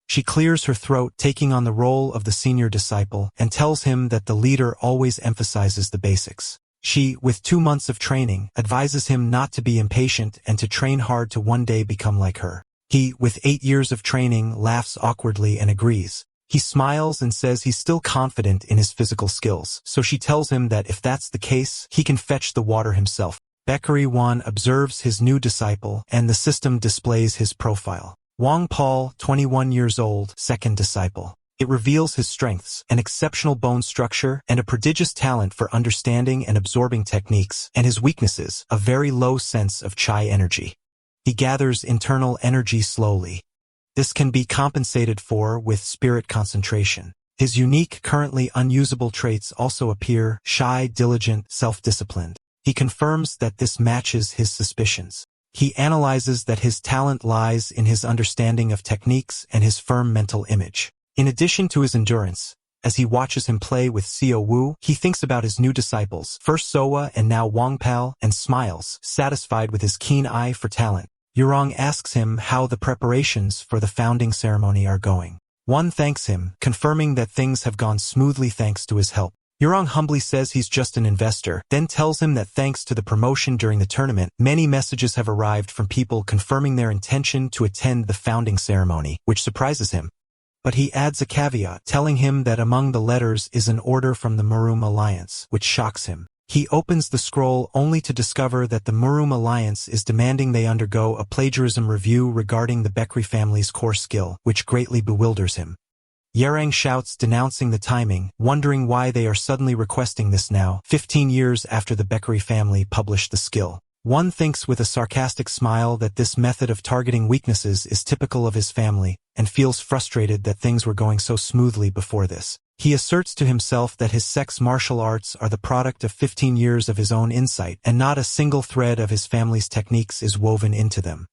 A: She clears her throat, taking on the role of the senior disciple, and tells him that the leader always emphasizes the basics. She, with 2 months of training, advises him not to be impatient and to train hard to one day become like her. He, with 8 years of training, laughs awkwardly and agrees. He smiles and says he's still confident in his physical skills, so she tells him that if that's the case, he can fetch the water himself. Baekari Won observes his new disciple, and the system displays his profile. Wang Paul, 21 years old, second disciple. It reveals his strengths, an exceptional bone structure, and a prodigious talent for understanding and absorbing techniques, and his weaknesses, a very low sense of chi energy. He gathers internal energy slowly. This can be compensated for with spirit concentration. His unique, currently unusable traits also appear: shy, diligent, self-disciplined. He confirms that this matches his suspicions. He analyzes that his talent lies in his understanding of techniques and his firm mental image. In addition to his endurance, as he watches him play with Xiao Wu, he thinks about his new disciples, first Soa and now Wang Pal, and smiles, satisfied with his keen eye for talent. Yurong asks him how the preparations for the founding ceremony are going. Won thanks him, confirming that things have gone smoothly thanks to his help. Yurong humbly says he's just an investor, then tells him that thanks to the promotion during the tournament, many messages have arrived from people confirming their intention to attend the founding ceremony, which surprises him. But he adds a caveat, telling him that among the letters is an order from the Murum Alliance, which shocks him. He opens the scroll only to discover that the Murum Alliance is demanding they undergo a plagiarism review regarding the Baekari family's core skill, which greatly bewilders him. Yerang shouts, denouncing the timing, wondering why they are suddenly requesting this now, 15 years after the Baekari family published the skill. One thinks with a sarcastic smile that this method of targeting weaknesses is typical of his family, and feels frustrated that things were going so smoothly before this. He asserts to himself that his sect's martial arts are the product of 15 years of his own insight, and not a single thread of his family's techniques is woven into them.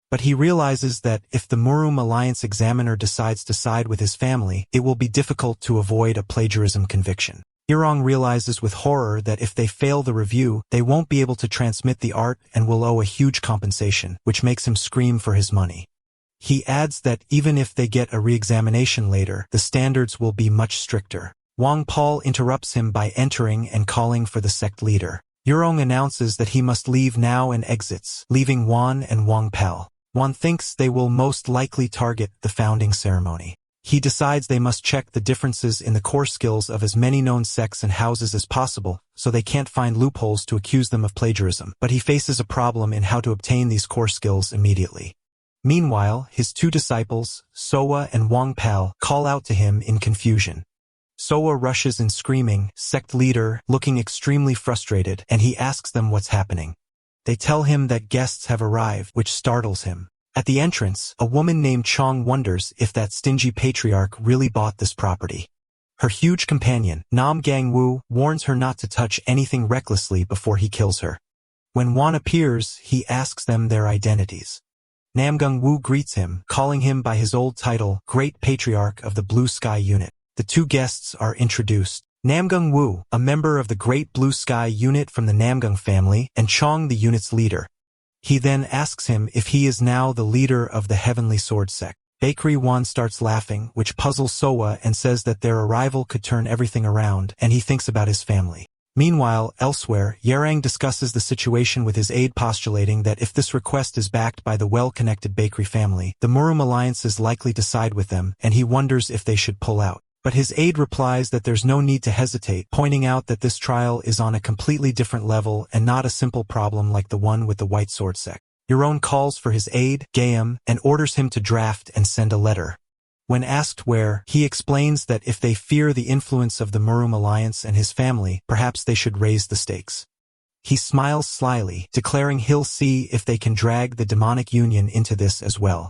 A: But he realizes that if the Murum Alliance examiner decides to side with his family, it will be difficult to avoid a plagiarism conviction. Yurong realizes with horror that if they fail the review, they won't be able to transmit the art and will owe a huge compensation, which makes him scream for his money. He adds that even if they get a re-examination later, the standards will be much stricter. Wang Paul interrupts him by entering and calling for the sect leader. Yurong announces that he must leave now and exits, leaving Wan and Wang Pal. Wan thinks they will most likely target the founding ceremony. He decides they must check the differences in the core skills of as many known sects and houses as possible, so they can't find loopholes to accuse them of plagiarism, but he faces a problem in how to obtain these core skills immediately. Meanwhile, his 2 disciples, Soa and Wang Pal, call out to him in confusion. Soa rushes in screaming, sect leader, looking extremely frustrated, and he asks them what's happening. They tell him that guests have arrived, which startles him. At the entrance, a woman named Chong wonders if that stingy patriarch really bought this property. Her huge companion, Nam Gang Wu, warns her not to touch anything recklessly before he kills her. When Wan appears, he asks them their identities. Namgung Wu greets him, calling him by his old title, Great Patriarch of the Blue Sky Unit. The 2 guests are introduced. Namgung Wu, a member of the Great Blue Sky Unit from the Namgung family, and Chong, the unit's leader. He then asks him if he is now the leader of the Heavenly Sword Sect. Baekari Wan starts laughing, which puzzles Soa, and says that their arrival could turn everything around, and he thinks about his family. Meanwhile, elsewhere, Yerang discusses the situation with his aide, postulating that if this request is backed by the well-connected Baekari family, the Murum Alliance is likely to side with them, and he wonders if they should pull out. But his aide replies that there's no need to hesitate, pointing out that this trial is on a completely different level and not a simple problem like the one with the White Sword Sect. Euron calls for his aide, Gayam, and orders him to draft and send a letter. When asked where, he explains that if they fear the influence of the Murum Alliance and his family, perhaps they should raise the stakes. He smiles slyly, declaring he'll see if they can drag the demonic union into this as well.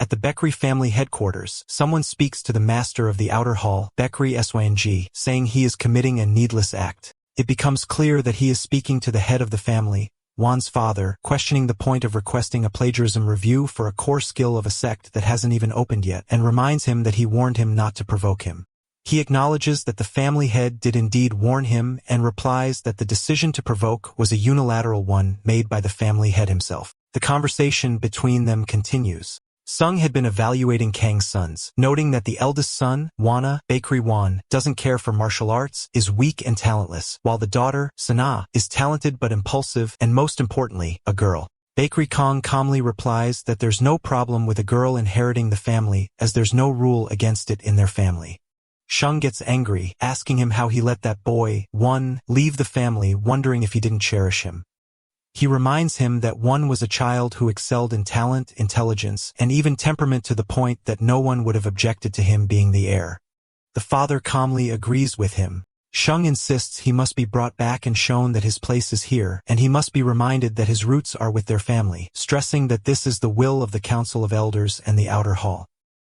A: At the Baekari family headquarters, someone speaks to the master of the outer hall, Baekari Syng, saying he is committing a needless act. It becomes clear that he is speaking to the head of the family, Wan's father, questioning the point of requesting a plagiarism review for a core skill of a sect that hasn't even opened yet, and reminds him that he warned him not to provoke him. He acknowledges that the family head did indeed warn him and replies that the decision to provoke was a unilateral one made by the family head himself. The conversation between them continues. Sung had been evaluating Kang's sons, noting that the eldest son, Wana, Bakery Wan, doesn't care for martial arts, is weak and talentless, while the daughter, Sana, is talented but impulsive and most importantly, a girl. Bakery Kong calmly replies that there's no problem with a girl inheriting the family as there's no rule against it in their family. Shung gets angry, asking him how he let that boy, Won, leave the family, wondering if he didn't cherish him. He reminds him that Won was a child who excelled in talent, intelligence, and even temperament to the point that no one would have objected to him being the heir. The father calmly agrees with him. Shung insists he must be brought back and shown that his place is here, and he must be reminded that his roots are with their family, stressing that this is the will of the Council of Elders and the Outer Hall.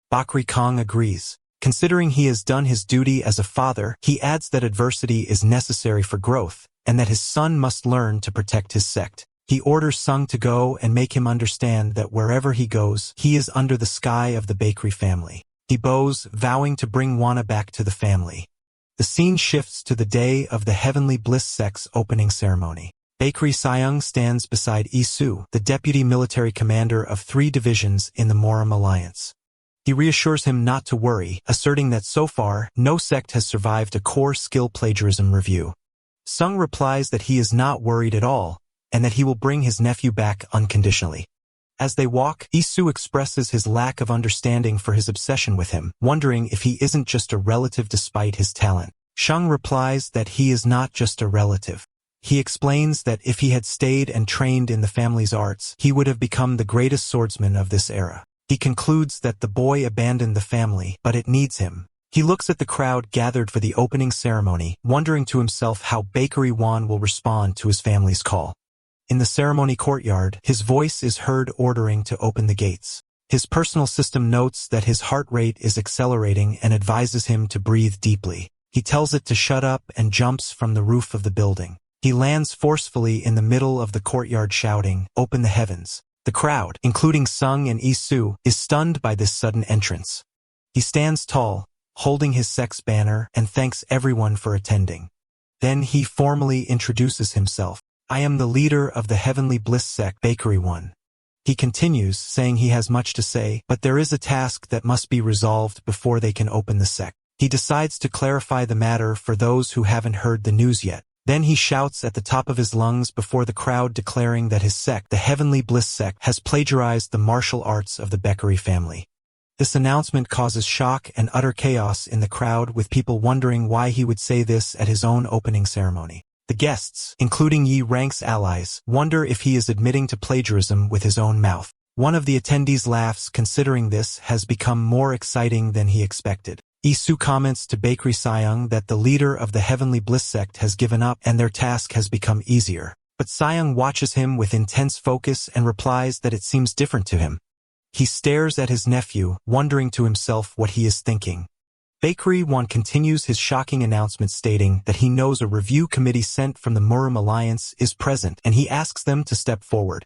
A: Bakri Kong agrees. Considering he has done his duty as a father, he adds that adversity is necessary for growth, and that his son must learn to protect his sect. He orders Sung to go and make him understand that wherever he goes, he is under the sky of the bakery family. He bows, vowing to bring Wana back to the family. The scene shifts to the day of the Heavenly Bliss Sect's opening ceremony. Bakery Sayung stands beside Isu, the deputy military commander of 3 divisions in the Moram Alliance. He reassures him not to worry, asserting that so far, no sect has survived a core skill plagiarism review. Sung replies that he is not worried at all, and that he will bring his nephew back unconditionally. As they walk, Isu expresses his lack of understanding for his obsession with him, wondering if he isn't just a relative despite his talent. Shung replies that he is not just a relative. He explains that if he had stayed and trained in the family's arts, he would have become the greatest swordsman of this era. He concludes that the boy abandoned the family, but it needs him. He looks at the crowd gathered for the opening ceremony, wondering to himself how Bakery Wan will respond to his family's call. In the ceremony courtyard, his voice is heard ordering to open the gates. His personal system notes that his heart rate is accelerating and advises him to breathe deeply. He tells it to shut up and jumps from the roof of the building. He lands forcefully in the middle of the courtyard shouting, "Open the heavens." The crowd, including Sung and Isu, is stunned by this sudden entrance. He stands tall, holding his sect's banner, and thanks everyone for attending. Then he formally introduces himself. "I am the leader of the Heavenly Bliss Sect, Bakery One." He continues, saying he has much to say, but there is a task that must be resolved before they can open the sect. He decides to clarify the matter for those who haven't heard the news yet. Then he shouts at the top of his lungs before the crowd, declaring that his sect, the Heavenly Bliss Sect, has plagiarized the martial arts of the Bakery family. This announcement causes shock and utter chaos in the crowd, with people wondering why he would say this at his own opening ceremony. The guests, including Yi Rank's allies, wonder if he is admitting to plagiarism with his own mouth. One of the attendees laughs, considering this has become more exciting than he expected. Isu comments to Bakery Sayung that the leader of the Heavenly Bliss Sect has given up and their task has become easier. But Sayung watches him with intense focus and replies that it seems different to him. He stares at his nephew, wondering to himself what he is thinking. Bakery One continues his shocking announcement, stating that he knows a review committee sent from the Muram Alliance is present, and he asks them to step forward.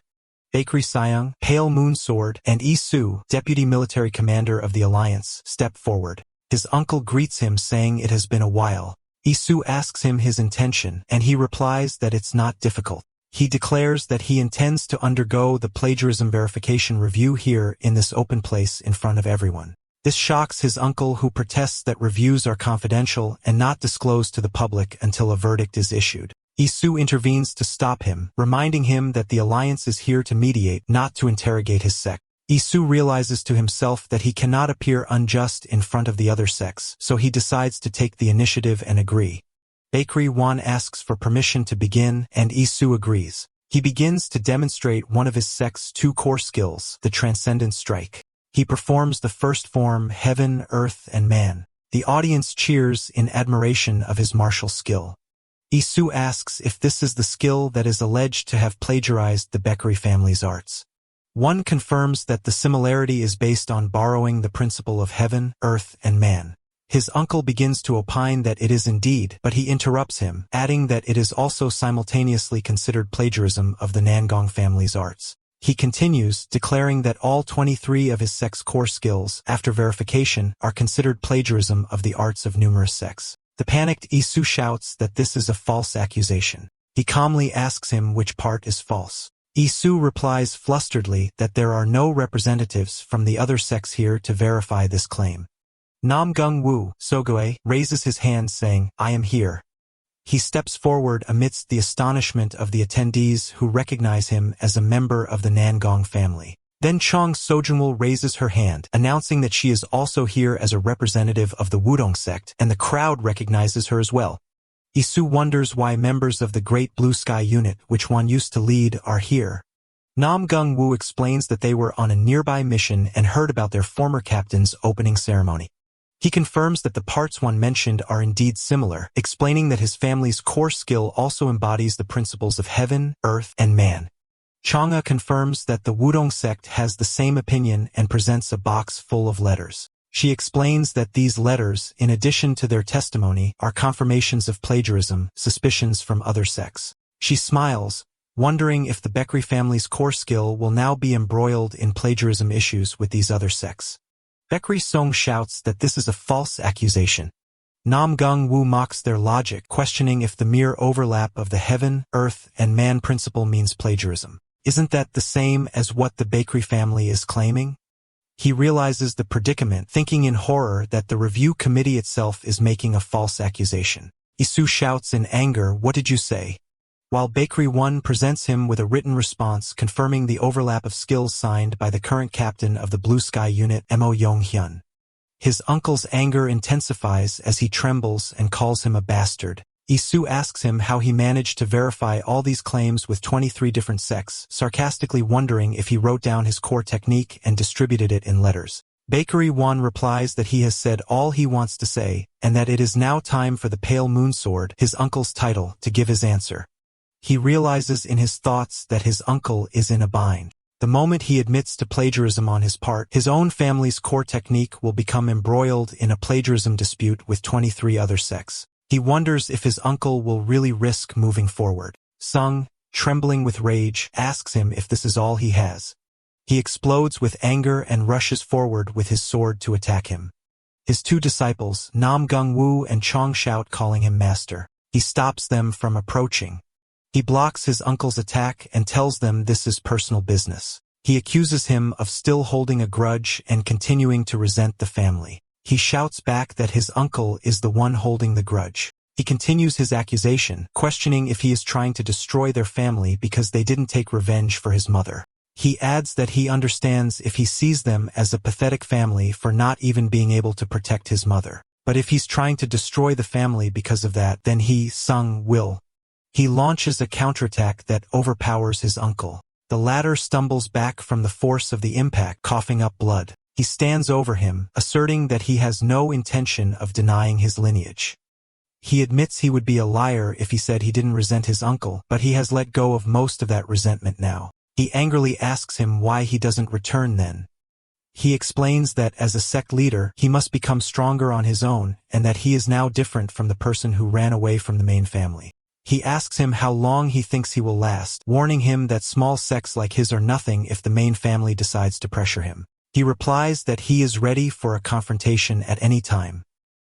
A: Bakery Sayung, Pale Moon Sword, and Isu, deputy military commander of the alliance, step forward. His uncle greets him, saying it has been a while. Isu asks him his intention, and he replies that it's not difficult. He declares that he intends to undergo the plagiarism verification review here in this open place in front of everyone. This shocks his uncle, who protests that reviews are confidential and not disclosed to the public until a verdict is issued. Isu intervenes to stop him, reminding him that the alliance is here to mediate, not to interrogate his sect. Isu realizes to himself that he cannot appear unjust in front of the other sects, so he decides to take the initiative and agree. Bakery Wan asks for permission to begin, and Isu agrees. He begins to demonstrate one of his sect's 2 core skills, the Transcendent Strike. He performs the first form, Heaven, Earth, and Man. The audience cheers in admiration of his martial skill. Isu asks if this is the skill that is alleged to have plagiarized the Bakery family's arts. One confirms that the similarity is based on borrowing the principle of Heaven, Earth, and Man. His uncle begins to opine that it is indeed, but he interrupts him, adding that it is also simultaneously considered plagiarism of the Nangong family's arts. He continues, declaring that all 23 of his sect's core skills, after verification, are considered plagiarism of the arts of numerous sects. The panicked Isu shouts that this is a false accusation. He calmly asks him which part is false. Isu replies flusteredly that there are no representatives from the other sects here to verify this claim. Namgung-woo, Sogoe, raises his hand saying, "I am here." He steps forward amidst the astonishment of the attendees who recognize him as a member of the Nangong family. Then Chong Sojungwoo raises her hand, announcing that she is also here as a representative of the Wudong sect, and the crowd recognizes her as well. Isu wonders why members of the Great Blue Sky unit, which one used to lead, are here. Namgung-woo explains that they were on a nearby mission and heard about their former captain's opening ceremony. He confirms that the parts one mentioned are indeed similar, explaining that his family's core skill also embodies the principles of heaven, earth, and man. Chang'e confirms that the Wudong sect has the same opinion and presents a box full of letters. She explains that these letters, in addition to their testimony, are confirmations of plagiarism, suspicions from other sects. She smiles, wondering if the Baekri family's core skill will now be embroiled in plagiarism issues with these other sects. Baekri Song shouts that this is a false accusation. Namgung-woo mocks their logic, questioning if the mere overlap of the heaven, earth, and man principle means plagiarism. Isn't that the same as what the Baekri family is claiming? He realizes the predicament, thinking in horror that the review committee itself is making a false accusation. Isu shouts in anger, "What did you say?" While Baekri 1 presents him with a written response confirming the overlap of skills signed by the current captain of the Blue Sky unit, Mo Yong-hyun. His uncle's anger intensifies as he trembles and calls him a bastard. Isu asks him how he managed to verify all these claims with 23 different sects, sarcastically wondering if he wrote down his core technique and distributed it in letters. Baekri 1 replies that he has said all he wants to say, and that it is now time for the Pale Moon Sword, his uncle's title, to give his answer. He realizes in his thoughts that his uncle is in a bind. The moment he admits to plagiarism on his part, his own family's core technique will become embroiled in a plagiarism dispute with 23 other sects. He wonders if his uncle will really risk moving forward. Sung, trembling with rage, asks him if this is all he has. He explodes with anger and rushes forward with his sword to attack him. His two disciples, Namgung-woo and Chong, shout, calling him master. He stops them from approaching. He blocks his uncle's attack and tells them this is personal business. He accuses him of still holding a grudge and continuing to resent the family. He shouts back that his uncle is the one holding the grudge. He continues his accusation, questioning if he is trying to destroy their family because they didn't take revenge for his mother. He adds that he understands if he sees them as a pathetic family for not even being able to protect his mother. But if he's trying to destroy the family because of that, then he, Sung, will. He launches a counterattack that overpowers his uncle. The latter stumbles back from the force of the impact, coughing up blood. He stands over him, asserting that he has no intention of denying his lineage. He admits he would be a liar if he said he didn't resent his uncle, but he has let go of most of that resentment now. He angrily asks him why he doesn't return then. He explains that as a sect leader, he must become stronger on his own, and that he is now different from the person who ran away from the main family. He asks him how long he thinks he will last, warning him that small sects like his are nothing if the main family decides to pressure him. He replies that he is ready for a confrontation at any time.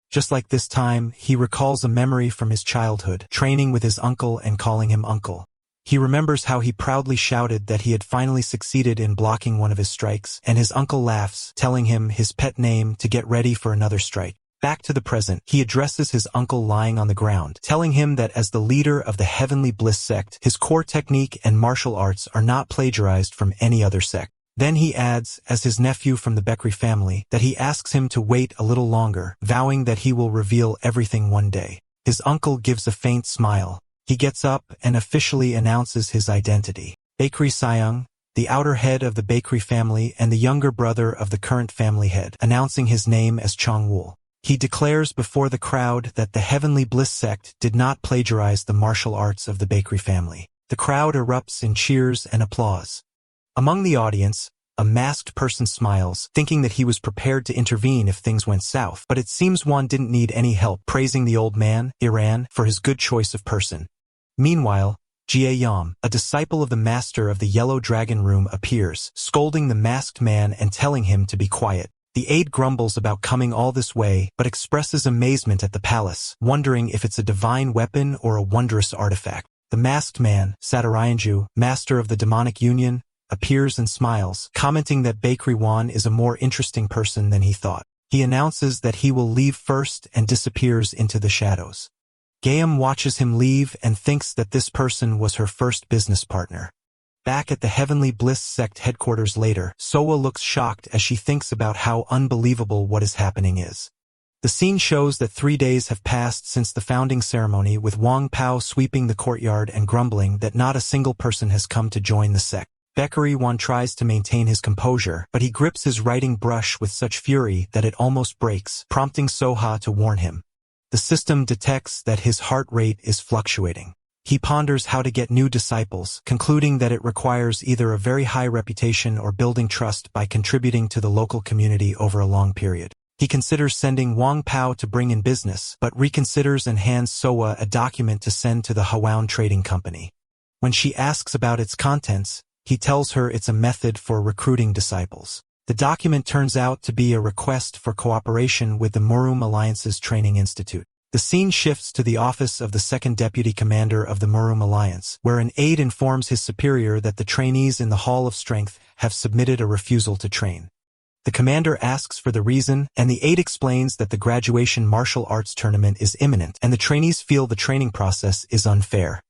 A: Just like this time, he recalls a memory from his childhood, training with his uncle and calling him uncle. He remembers how he proudly shouted that he had finally succeeded in blocking one of his strikes, and his uncle laughs, telling him his pet name to get ready for another strike. Back to the present, he addresses his uncle lying on the ground, telling him that as the leader of the Heavenly Bliss sect, his core technique and martial arts are not plagiarized from any other sect. Then he adds, as his nephew from the Baekri family, that he asks him to wait a little longer, vowing that he will reveal everything one day. His uncle gives a faint smile. He gets up and officially announces his identity. Baekri Seong, the outer head of the Baekri family and the younger brother of the current family head, announcing his name as Chongwoo. He declares before the crowd that the Heavenly Bliss sect did not plagiarize the martial arts of the Baekri family. The crowd erupts in cheers and applause. Among the audience, a masked person smiles, thinking that he was prepared to intervene if things went south, but it seems one didn't need any help, praising the old man, Iran, for his good choice of person. Meanwhile, Jie Yam, a disciple of the master of the Yellow Dragon Room, appears, scolding the masked man and telling him to be quiet. The aide grumbles about coming all this way, but expresses amazement at the palace, wondering if it's a divine weapon or a wondrous artifact. The masked man, Saturyanju, master of the demonic union, appears and smiles, commenting that Bakery Wan is a more interesting person than he thought. He announces that he will leave first and disappears into the shadows. Gayam watches him leave and thinks that this person was her first business partner. Back at the Heavenly Bliss Sect headquarters later, Soa looks shocked as she thinks about how unbelievable what is happening is. The scene shows that 3 days have passed since the founding ceremony, with Wang Pao sweeping the courtyard and grumbling that not a single person has come to join the sect. Bakery Wan tries to maintain his composure, but he grips his writing brush with such fury that it almost breaks, prompting Soha to warn him. The system detects that his heart rate is fluctuating. He ponders how to get new disciples, concluding that it requires either a very high reputation or building trust by contributing to the local community over a long period. He considers sending Wang Pao to bring in business, but reconsiders and hands Soa a document to send to the Hawan Trading Company. When she asks about its contents, he tells her it's a method for recruiting disciples. The document turns out to be a request for cooperation with the Murum Alliance's Training Institute. The scene shifts to the office of the second deputy commander of the Murum Alliance, where an aide informs his superior that the trainees in the Hall of Strength have submitted a refusal to train. The commander asks for the reason, and the aide explains that the graduation martial arts tournament is imminent, and the trainees feel the training process is unfair.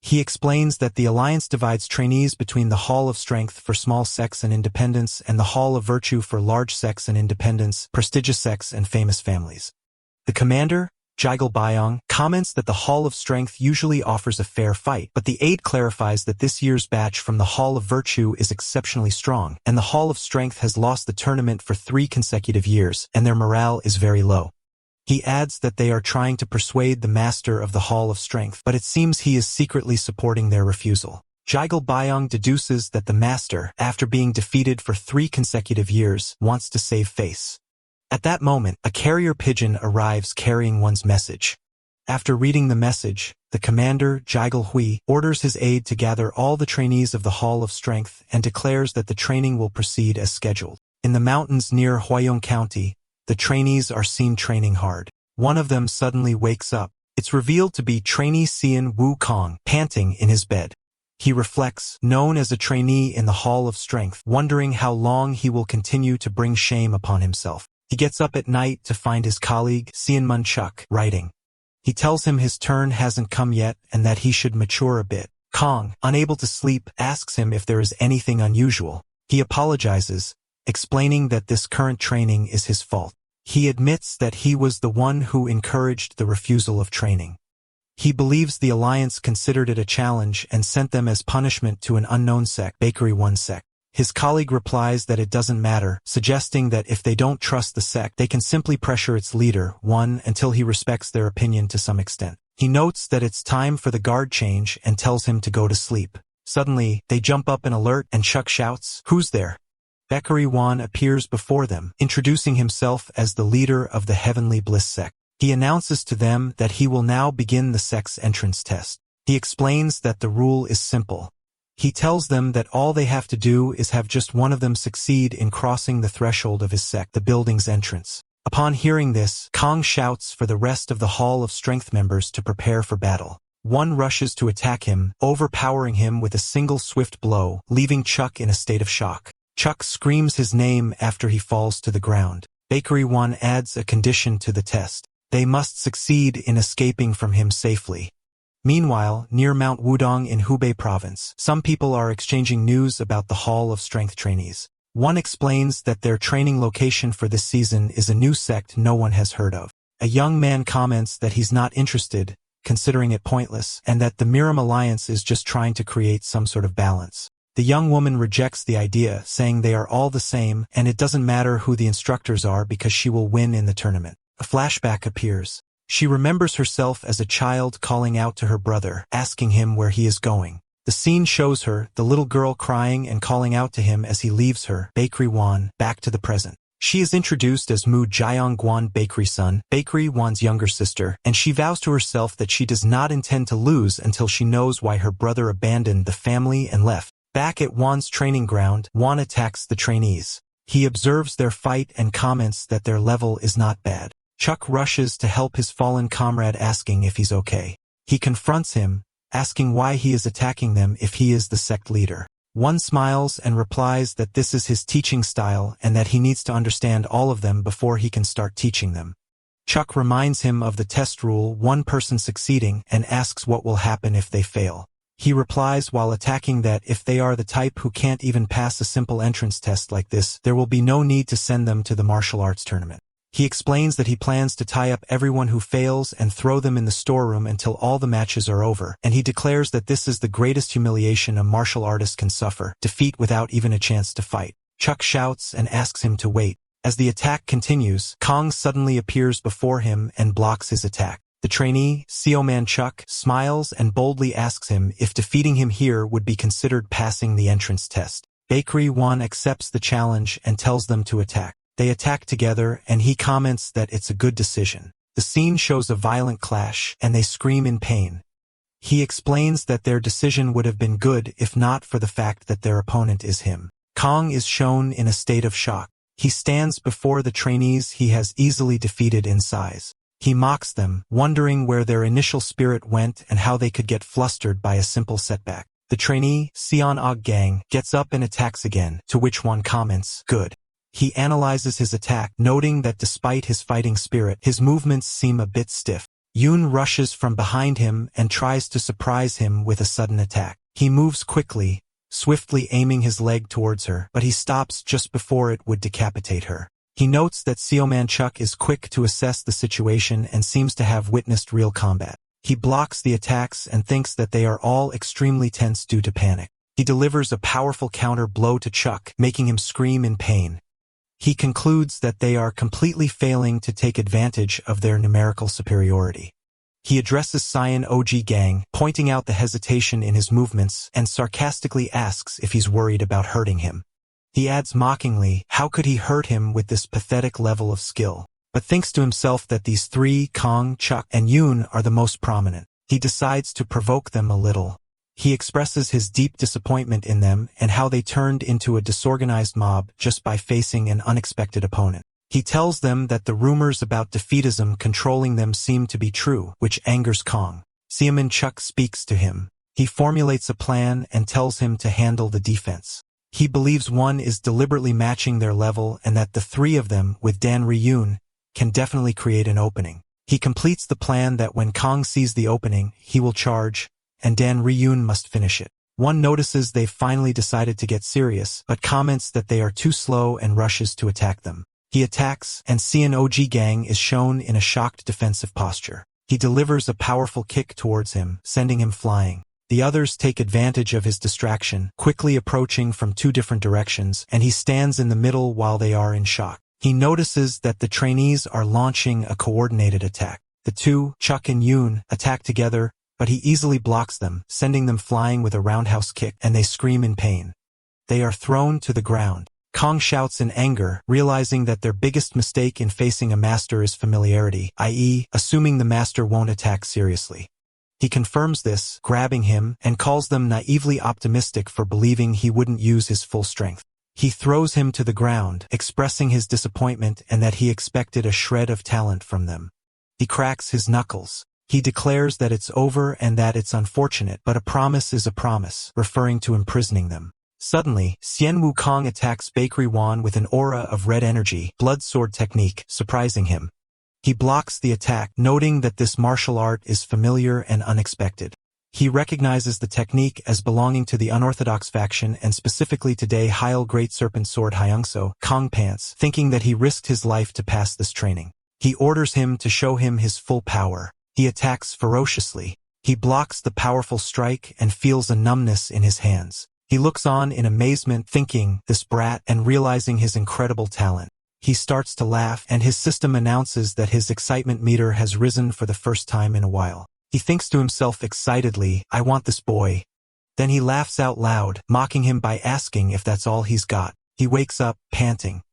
A: He explains that the Alliance divides trainees between the Hall of Strength for small sects and independents and the Hall of Virtue for large sects and independents, prestigious sects and famous families. The commander, Jigal Byong, comments that the Hall of Strength usually offers a fair fight, but the aide clarifies that this year's batch from the Hall of Virtue is exceptionally strong, and the Hall of Strength has lost the tournament for 3 consecutive years, and their morale is very low. He adds that they are trying to persuade the master of the Hall of Strength, but it seems he is secretly supporting their refusal. Jigal Byong deduces that the master, after being defeated for 3 consecutive years, wants to save face. At that moment, a carrier pigeon arrives carrying one's message. After reading the message, the commander, Jigal Hui, orders his aide to gather all the trainees of the Hall of Strength and declares that the training will proceed as scheduled. In the mountains near Huayong County, the trainees are seen training hard. One of them suddenly wakes up. It's revealed to be trainee Xian Wu Kong, panting in his bed. He reflects, known as a trainee in the Hall of Strength, wondering how long he will continue to bring shame upon himself. He gets up at night to find his colleague, Xian Munchuk, writing. He tells him his turn hasn't come yet and that he should mature a bit. Kong, unable to sleep, asks him if there is anything unusual. He apologizes, explaining that this current training is his fault. He admits that he was the one who encouraged the refusal of training. He believes the Alliance considered it a challenge and sent them as punishment to an unknown sect, Bakery One Sect. His colleague replies that it doesn't matter, suggesting that if they don't trust the sect, they can simply pressure its leader, One, until he respects their opinion to some extent. He notes that it's time for the guard change and tells him to go to sleep. Suddenly, they jump up in alert and Chuck shouts, "Who's there?" Bakery Wan appears before them, introducing himself as the leader of the Heavenly Bliss Sect. He announces to them that he will now begin the sect's entrance test. He explains that the rule is simple. He tells them that all they have to do is have just one of them succeed in crossing the threshold of his sect, the building's entrance. Upon hearing this, Kong shouts for the rest of the Hall of Strength members to prepare for battle. One rushes to attack him, overpowering him with a single swift blow, leaving Chuck in a state of shock. Chuck screams his name after he falls to the ground. Bakery One adds a condition to the test. They must succeed in escaping from him safely. Meanwhile, near Mount Wudong in Hubei province, some people are exchanging news about the Hall of Strength trainees. One explains that their training location for this season is a new sect no one has heard of. A young man comments that he's not interested, considering it pointless, and that the Murum Alliance is just trying to create some sort of balance. The young woman rejects the idea, saying they are all the same, and it doesn't matter who the instructors are because she will win in the tournament. A flashback appears. She remembers herself as a child calling out to her brother, asking him where he is going. The scene shows her, the little girl crying and calling out to him as he leaves her, Bakery Wan, back to the present. She is introduced as Mu Jiang Guan Bakery Sun, Bakery Wan's younger sister, and she vows to herself that she does not intend to lose until she knows why her brother abandoned the family and left. Back at Wan's training ground, Wan attacks the trainees. He observes their fight and comments that their level is not bad. Chuck rushes to help his fallen comrade, asking if he's okay. He confronts him, asking why he is attacking them if he is the sect leader. One smiles and replies that this is his teaching style and that he needs to understand all of them before he can start teaching them. Chuck reminds him of the test rule, one person succeeding, and asks what will happen if they fail. He replies while attacking that if they are the type who can't even pass a simple entrance test like this, there will be no need to send them to the martial arts tournament. He explains that he plans to tie up everyone who fails and throw them in the storeroom until all the matches are over, and he declares that this is the greatest humiliation a martial artist can suffer, defeat without even a chance to fight. Chuck shouts and asks him to wait. As the attack continues, Kong suddenly appears before him and blocks his attack. The trainee, Seoman Chuck, smiles and boldly asks him if defeating him here would be considered passing the entrance test. Bakery One accepts the challenge and tells them to attack. They attack together, and he comments that it's a good decision. The scene shows a violent clash, and they scream in pain. He explains that their decision would have been good if not for the fact that their opponent is him. Kong is shown in a state of shock. He stands before the trainees he has easily defeated in size. He mocks them, wondering where their initial spirit went and how they could get flustered by a simple setback. The trainee, Seon Og Gang, gets up and attacks again, to which one comments, "Good." He analyzes his attack, noting that despite his fighting spirit, his movements seem a bit stiff. Yoon rushes from behind him and tries to surprise him with a sudden attack. He moves quickly, swiftly aiming his leg towards her, but he stops just before it would decapitate her. He notes that Seoman Chuck is quick to assess the situation and seems to have witnessed real combat. He blocks the attacks and thinks that they are all extremely tense due to panic. He delivers a powerful counter blow to Chuck, making him scream in pain. He concludes that they are completely failing to take advantage of their numerical superiority. He addresses Cyan OG Gang, pointing out the hesitation in his movements, and sarcastically asks if he's worried about hurting him. He adds mockingly, how could he hurt him with this pathetic level of skill? But thinks to himself that these three, Kong, Chuck, and Yoon, are the most prominent. He decides to provoke them a little. He expresses his deep disappointment in them and how they turned into a disorganized mob just by facing an unexpected opponent. He tells them that the rumors about defeatism controlling them seem to be true, which angers Kong. Seoman Chuck speaks to him. He formulates a plan and tells him to handle the defense. He believes one is deliberately matching their level and that the three of them, with Dan Ryun, can definitely create an opening. He completes the plan that when Kong sees the opening, he will charge, and Dan Ryun must finish it. One notices they've finally decided to get serious, but comments that they are too slow and rushes to attack them. He attacks, and Cyan OG Gang is shown in a shocked defensive posture. He delivers a powerful kick towards him, sending him flying. The others take advantage of his distraction, quickly approaching from two different directions, and he stands in the middle while they are in shock. He notices that the trainees are launching a coordinated attack. The two, Chuck and Yoon, attack together, but he easily blocks them, sending them flying with a roundhouse kick, and they scream in pain. They are thrown to the ground. Kong shouts in anger, realizing that their biggest mistake in facing a master is familiarity, i.e., assuming the master won't attack seriously. He confirms this, grabbing him, and calls them naively optimistic for believing he wouldn't use his full strength. He throws him to the ground, expressing his disappointment and that he expected a shred of talent from them. He cracks his knuckles. He declares that it's over and that it's unfortunate, but a promise is a promise, referring to imprisoning them. Suddenly, Xian Wukong attacks Bakery Wan with an aura of red energy, blood sword technique, surprising him. He blocks the attack, noting that this martial art is familiar and unexpected. He recognizes the technique as belonging to the unorthodox faction and specifically today Heil Great Serpent Sword Hyungso, Kong Pants, thinking that he risked his life to pass this training. He orders him to show him his full power. He attacks ferociously. He blocks the powerful strike and feels a numbness in his hands. He looks on in amazement, thinking, this brat, and realizing his incredible talent. He starts to laugh, and his system announces that his excitement meter has risen for the first time in a while. He thinks to himself excitedly, I want this boy. Then he laughs out loud, mocking him by asking if that's all he's got. He wakes up, panting.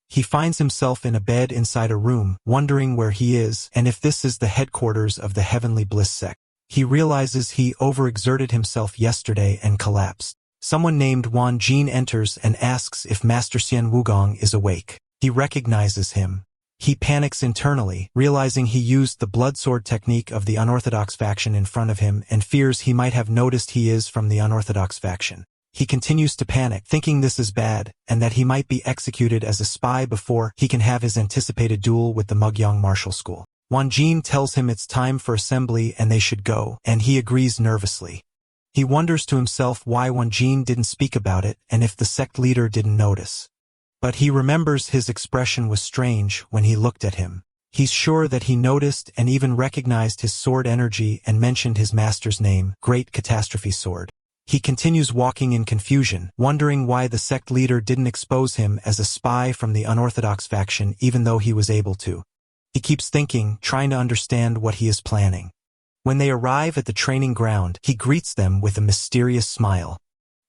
A: He finds himself in a bed inside a room, wondering where he is and if this is the headquarters of the Heavenly Bliss Sect. He realizes he overexerted himself yesterday and collapsed. Someone named Wan Jin enters and asks if Master Xian Wugong is awake. He recognizes him. He panics internally, realizing he used the blood sword technique of the unorthodox faction in front of him and fears he might have noticed he is from the unorthodox faction. He continues to panic, thinking this is bad, and that he might be executed as a spy before he can have his anticipated duel with the Mugyong Martial School. Wanjin tells him it's time for assembly and they should go, and he agrees nervously. He wonders to himself why Wanjin didn't speak about it and if the sect leader didn't notice. But he remembers his expression was strange when he looked at him. He's sure that he noticed and even recognized his sword energy and mentioned his master's name, Great Catastrophe Sword. He continues walking in confusion, wondering why the sect leader didn't expose him as a spy from the unorthodox faction even though he was able to. He keeps thinking, trying to understand what he is planning. When they arrive at the training ground, he greets them with a mysterious smile.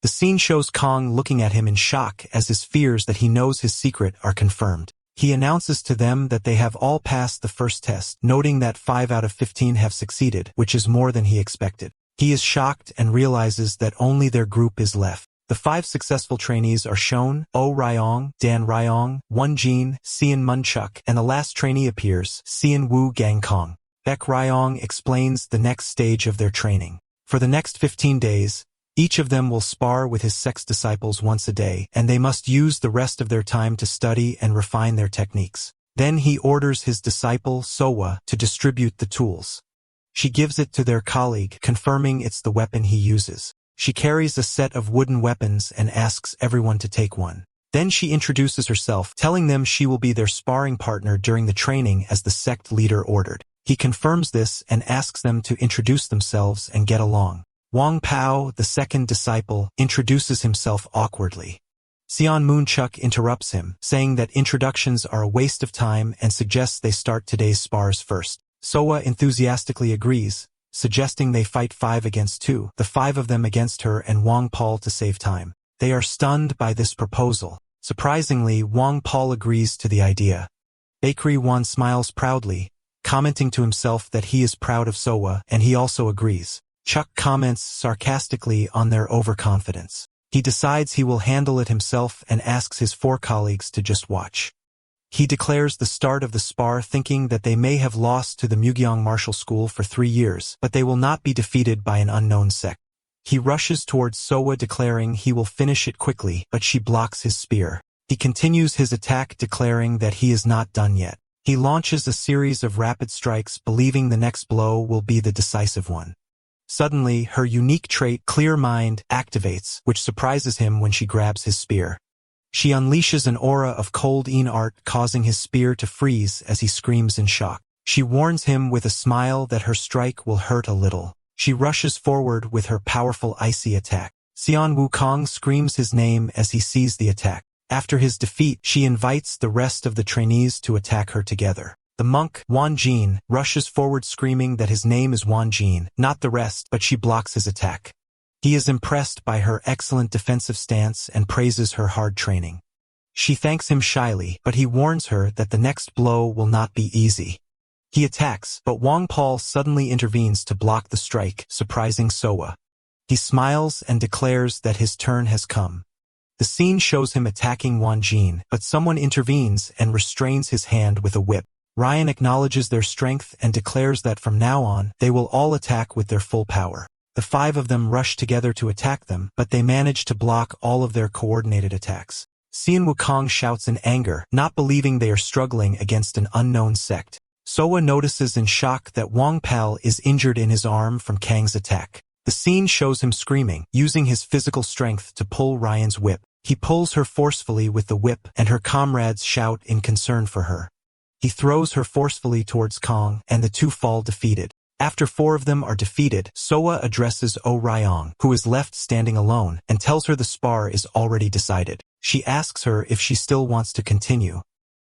A: The scene shows Kong looking at him in shock as his fears that he knows his secret are confirmed. He announces to them that they have all passed the first test, noting that 5 out of 15 have succeeded, which is more than he expected. He is shocked and realizes that only their group is left. The 5 successful trainees are shown: Oh Ryong, Dan Ryong, Wanjin, Cian Munchuk, and the last trainee appears, Cian Wu Gangkong. Baek Ryong explains the next stage of their training. For the next 15 days, each of them will spar with his sex disciples once a day, and they must use the rest of their time to study and refine their techniques. Then he orders his disciple, Sowa, to distribute the tools. She gives it to their colleague, confirming it's the weapon he uses. She carries a set of wooden weapons and asks everyone to take one. Then she introduces herself, telling them she will be their sparring partner during the training as the sect leader ordered. He confirms this and asks them to introduce themselves and get along. Wang Pao, the second disciple, introduces himself awkwardly. Cian Moonchuk interrupts him, saying that introductions are a waste of time and suggests they start today's spars first. Sowa enthusiastically agrees, suggesting they fight 5 against 2, the 5 of them against her and Wang Paul to save time. They are stunned by this proposal. Surprisingly, Wang Paul agrees to the idea. Bakery Wan smiles proudly, commenting to himself that he is proud of Sowa, and he also agrees. Chuck comments sarcastically on their overconfidence. He decides he will handle it himself and asks his 4 colleagues to just watch. He declares the start of the spar, thinking that they may have lost to the Mugyong Martial School for 3 years, but they will not be defeated by an unknown sect. He rushes towards Sowa, declaring he will finish it quickly, but she blocks his spear. He continues his attack, declaring that he is not done yet. He launches a series of rapid strikes, believing the next blow will be the decisive one. Suddenly, her unique trait, Clear Mind, activates, which surprises him when she grabs his spear. She unleashes an aura of cold art, causing his spear to freeze as he screams in shock. She warns him with a smile that her strike will hurt a little. She rushes forward with her powerful icy attack. Cian Wukong screams his name as he sees the attack. After his defeat, she invites the rest of the trainees to attack her together. The monk, Wanjin, rushes forward screaming that his name is Wanjin, not the rest, but she blocks his attack. He is impressed by her excellent defensive stance and praises her hard training. She thanks him shyly, but he warns her that the next blow will not be easy. He attacks, but Wang Paul suddenly intervenes to block the strike, surprising Sowa. He smiles and declares that his turn has come. The scene shows him attacking Wanjin, but someone intervenes and restrains his hand with a whip. Ryan acknowledges their strength and declares that from now on, they will all attack with their full power. The 5 of them rush together to attack them, but they manage to block all of their coordinated attacks. Cian Wukong shouts in anger, not believing they are struggling against an unknown sect. Sowa notices in shock that Wang Pal is injured in his arm from Kang's attack. The scene shows him screaming, using his physical strength to pull Ryan's whip. He pulls her forcefully with the whip, and her comrades shout in concern for her. He throws her forcefully towards Kang, and the 2 fall defeated. After 4 of them are defeated, Sowa addresses Oh Ryong, who is left standing alone, and tells her the spar is already decided. She asks her if she still wants to continue.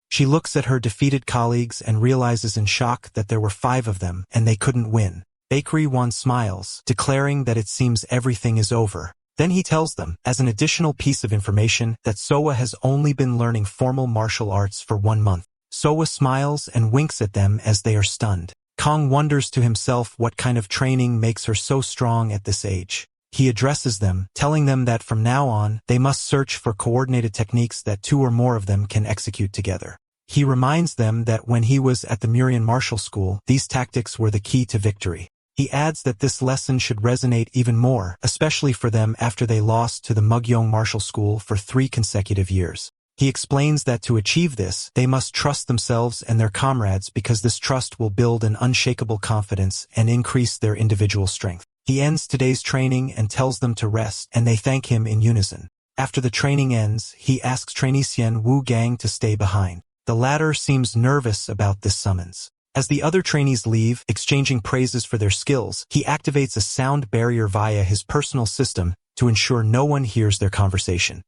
A: She looks at her defeated colleagues and realizes in shock that there were 5 of them, and they couldn't win. Bakery Wan smiles, declaring that it seems everything is over. Then he tells them, as an additional piece of information, that Sowa has only been learning formal martial arts for 1 month. Sowa smiles and winks at them as they are stunned. Kang wonders to himself what kind of training makes her so strong at this age. He addresses them, telling them that from now on, they must search for coordinated techniques that 2 or more of them can execute together. He reminds them that when he was at the Murian martial school, these tactics were the key to victory. He adds that this lesson should resonate even more, especially for them after they lost to the Mugyong martial school for 3 consecutive years. He explains that to achieve this, they must trust themselves and their comrades because this trust will build an unshakable confidence and increase their individual strength. He ends today's training and tells them to rest, and they thank him in unison. After the training ends, he asks trainee Xian Wu Gang to stay behind. The latter seems nervous about this summons. As the other trainees leave, exchanging praises for their skills, he activates a sound barrier via his personal system to ensure no one hears their conversation.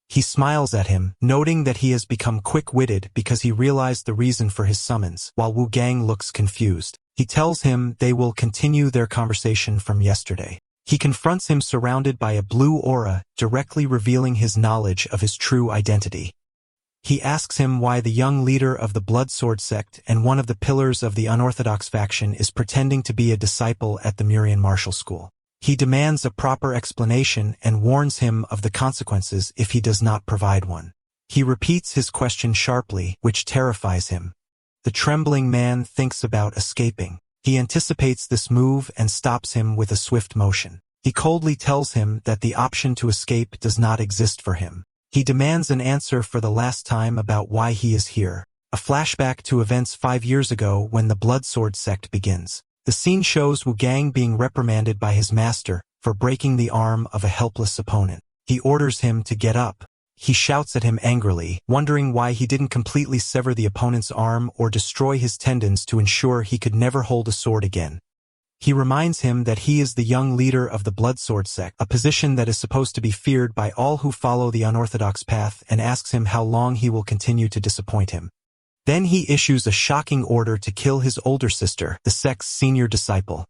A: He smiles at him, noting that he has become quick-witted because he realized the reason for his summons, while Wu Gang looks confused. He tells him they will continue their conversation from yesterday. He confronts him surrounded by a blue aura, directly revealing his knowledge of his true identity. He asks him why the young leader of the Blood Sword Sect and one of the pillars of the unorthodox faction is pretending to be a disciple at the Murian martial school. He demands a proper explanation and warns him of the consequences if he does not provide one. He repeats his question sharply, which terrifies him. The trembling man thinks about escaping. He anticipates this move and stops him with a swift motion. He coldly tells him that the option to escape does not exist for him. He demands an answer for the last time about why he is here. A flashback to events 5 years ago when the Blood Sword Sect begins. The scene shows Wu Gang being reprimanded by his master for breaking the arm of a helpless opponent. He orders him to get up. He shouts at him angrily, wondering why he didn't completely sever the opponent's arm or destroy his tendons to ensure he could never hold a sword again. He reminds him that he is the young leader of the Blood Sword Sect, a position that is supposed to be feared by all who follow the unorthodox path, and asks him how long he will continue to disappoint him. Then he issues a shocking order to kill his older sister, the sect's senior disciple.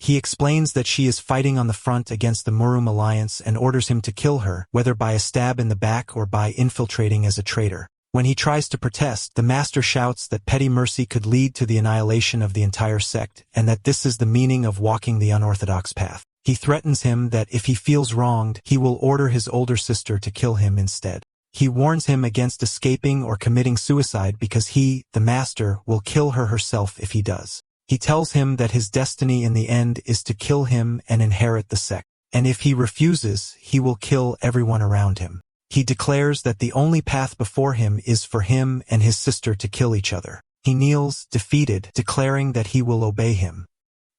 A: He explains that she is fighting on the front against the Murum Alliance and orders him to kill her, whether by a stab in the back or by infiltrating as a traitor. When he tries to protest, the master shouts that petty mercy could lead to the annihilation of the entire sect, and that this is the meaning of walking the unorthodox path. He threatens him that if he feels wronged, he will order his older sister to kill him instead. He warns him against escaping or committing suicide because he, the master, will kill her herself if he does. He tells him that his destiny in the end is to kill him and inherit the sect, and if he refuses, he will kill everyone around him. He declares that the only path before him is for him and his sister to kill each other. He kneels, defeated, declaring that he will obey him.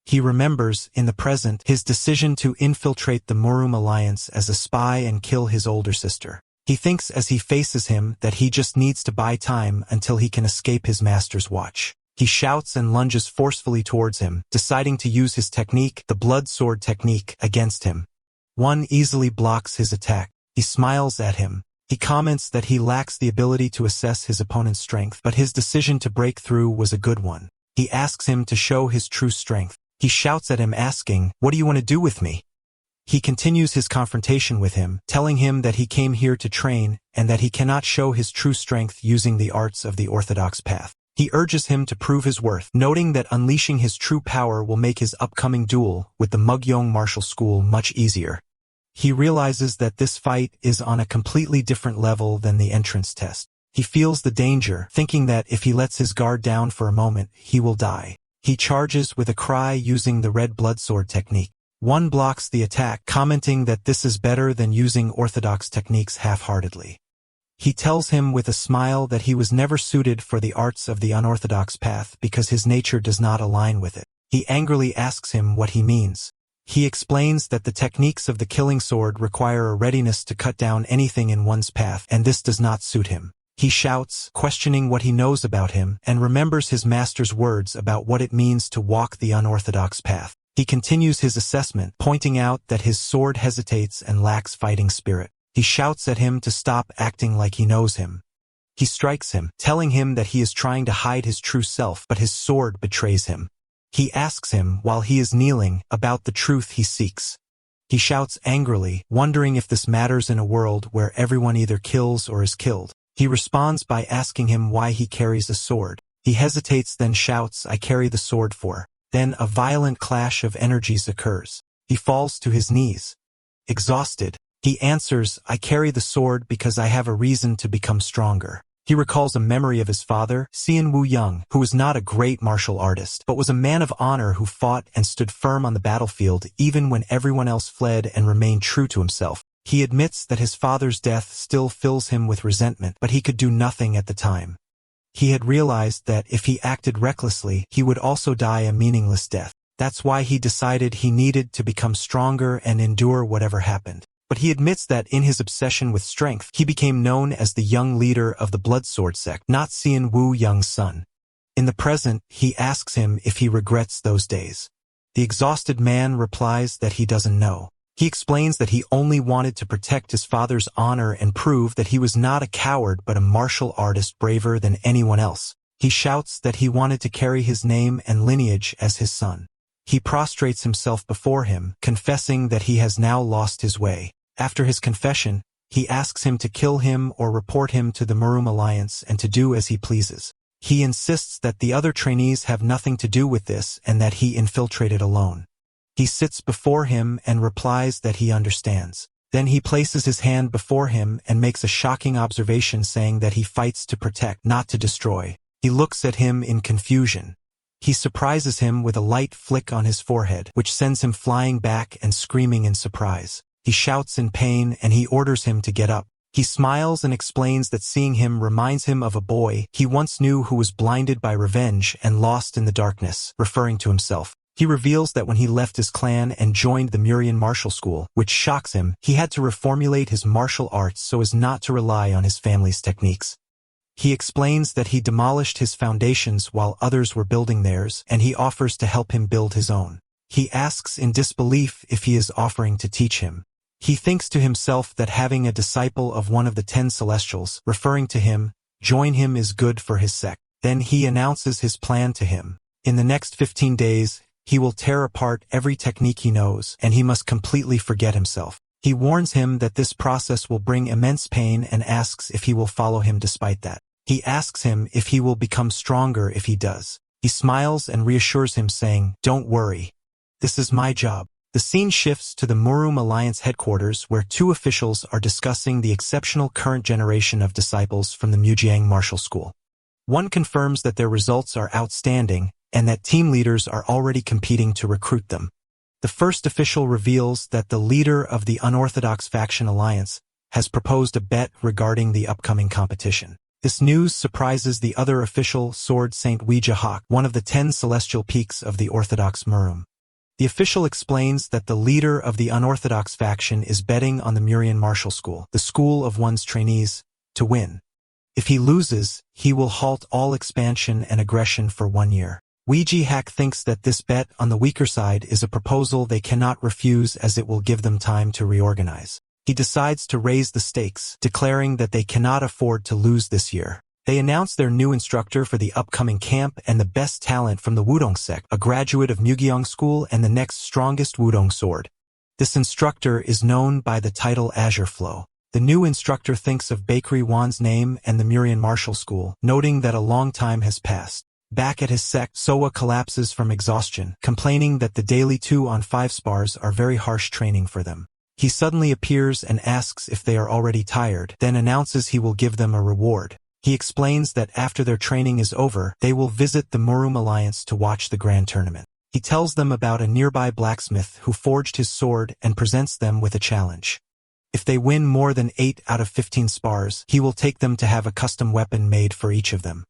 A: He remembers, in the present, his decision to infiltrate the Murum Alliance as a spy and kill his older sister. He thinks as he faces him that he just needs to buy time until he can escape his master's watch. He shouts and lunges forcefully towards him, deciding to use his technique, the blood sword technique, against him. One easily blocks his attack. He smiles at him. He comments that he lacks the ability to assess his opponent's strength, but his decision to break through was a good one. He asks him to show his true strength. He shouts at him asking, "What do you want to do with me?" He continues his confrontation with him, telling him that he came here to train and that he cannot show his true strength using the arts of the orthodox path. He urges him to prove his worth, noting that unleashing his true power will make his upcoming duel with the Mugyong martial school much easier. He realizes that this fight is on a completely different level than the entrance test. He feels the danger, thinking that if he lets his guard down for a moment, he will die. He charges with a cry using the red blood sword technique. One blocks the attack, commenting that this is better than using orthodox techniques half-heartedly. He tells him with a smile that he was never suited for the arts of the unorthodox path because his nature does not align with it. He angrily asks him what he means. He explains that the techniques of the killing sword require a readiness to cut down anything in one's path, and this does not suit him. He shouts, questioning what he knows about him, and remembers his master's words about what it means to walk the unorthodox path. He continues his assessment, pointing out that his sword hesitates and lacks fighting spirit. He shouts at him to stop acting like he knows him. He strikes him, telling him that he is trying to hide his true self, but his sword betrays him. He asks him, while he is kneeling, about the truth he seeks. He shouts angrily, wondering if this matters in a world where everyone either kills or is killed. He responds by asking him why he carries a sword. He hesitates, then shouts, "I carry the sword for." Then a violent clash of energies occurs. He falls to his knees. Exhausted, he answers, "I carry the sword because I have a reason to become stronger." He recalls a memory of his father, Xian Wu Yang, who was not a great martial artist, but was a man of honor who fought and stood firm on the battlefield even when everyone else fled and remained true to himself. He admits that his father's death still fills him with resentment, but he could do nothing at the time. He had realized that if he acted recklessly, he would also die a meaningless death. That's why he decided he needed to become stronger and endure whatever happened. But he admits that in his obsession with strength, he became known as the young leader of the Bloodsword Sect, not Xian Wu Yang's son. In the present, he asks him if he regrets those days. The exhausted man replies that he doesn't know. He explains that he only wanted to protect his father's honor and prove that he was not a coward but a martial artist braver than anyone else. He shouts that he wanted to carry his name and lineage as his son. He prostrates himself before him, confessing that he has now lost his way. After his confession, he asks him to kill him or report him to the Murum Alliance and to do as he pleases. He insists that the other trainees have nothing to do with this and that he infiltrated alone. He sits before him and replies that he understands. Then he places his hand before him and makes a shocking observation saying that he fights to protect, not to destroy. He looks at him in confusion. He surprises him with a light flick on his forehead, which sends him flying back and screaming in surprise. He shouts in pain and he orders him to get up. He smiles and explains that seeing him reminds him of a boy he once knew who was blinded by revenge and lost in the darkness, referring to himself. He reveals that when he left his clan and joined the Murian martial school, which shocks him, he had to reformulate his martial arts so as not to rely on his family's techniques. He explains that he demolished his foundations while others were building theirs, and he offers to help him build his own. He asks in disbelief if he is offering to teach him. He thinks to himself that having a disciple of one of the 10 Celestials, referring to him, join him is good for his sect. Then he announces his plan to him. In the next 15 days, he will tear apart every technique he knows, and he must completely forget himself. He warns him that this process will bring immense pain and asks if he will follow him despite that. He asks him if he will become stronger if he does. He smiles and reassures him saying, "Don't worry. This is my job." The scene shifts to the Murum Alliance headquarters where 2 officials are discussing the exceptional current generation of disciples from the Mujiang Martial School. One confirms that their results are outstanding and that team leaders are already competing to recruit them. The first official reveals that the leader of the unorthodox faction alliance has proposed a bet regarding the upcoming competition. This news surprises the other official, Sword Saint Weijia, one of the 10 celestial peaks of the Orthodox Murum. The official explains that the leader of the unorthodox faction is betting on the Murian Martial School, the school of one's trainees, to win. If he loses, he will halt all expansion and aggression for 1 year. Weijia thinks that this bet on the weaker side is a proposal they cannot refuse as it will give them time to reorganize. He decides to raise the stakes, declaring that they cannot afford to lose this year. They announce their new instructor for the upcoming camp and the best talent from the Wudong Sect, a graduate of Mugyong School and the next strongest Wudong sword. This instructor is known by the title Azure Flow. The new instructor thinks of Bakery Wan's name and the Murian Martial School, noting that a long time has passed. Back at his sect, Soa collapses from exhaustion, complaining that the daily 2-on-5 spars are very harsh training for them. He suddenly appears and asks if they are already tired, then announces he will give them a reward. He explains that after their training is over, they will visit the Murum Alliance to watch the grand tournament. He tells them about a nearby blacksmith who forged his sword and presents them with a challenge. If they win more than 8 out of 15 spars, he will take them to have a custom weapon made for each of them.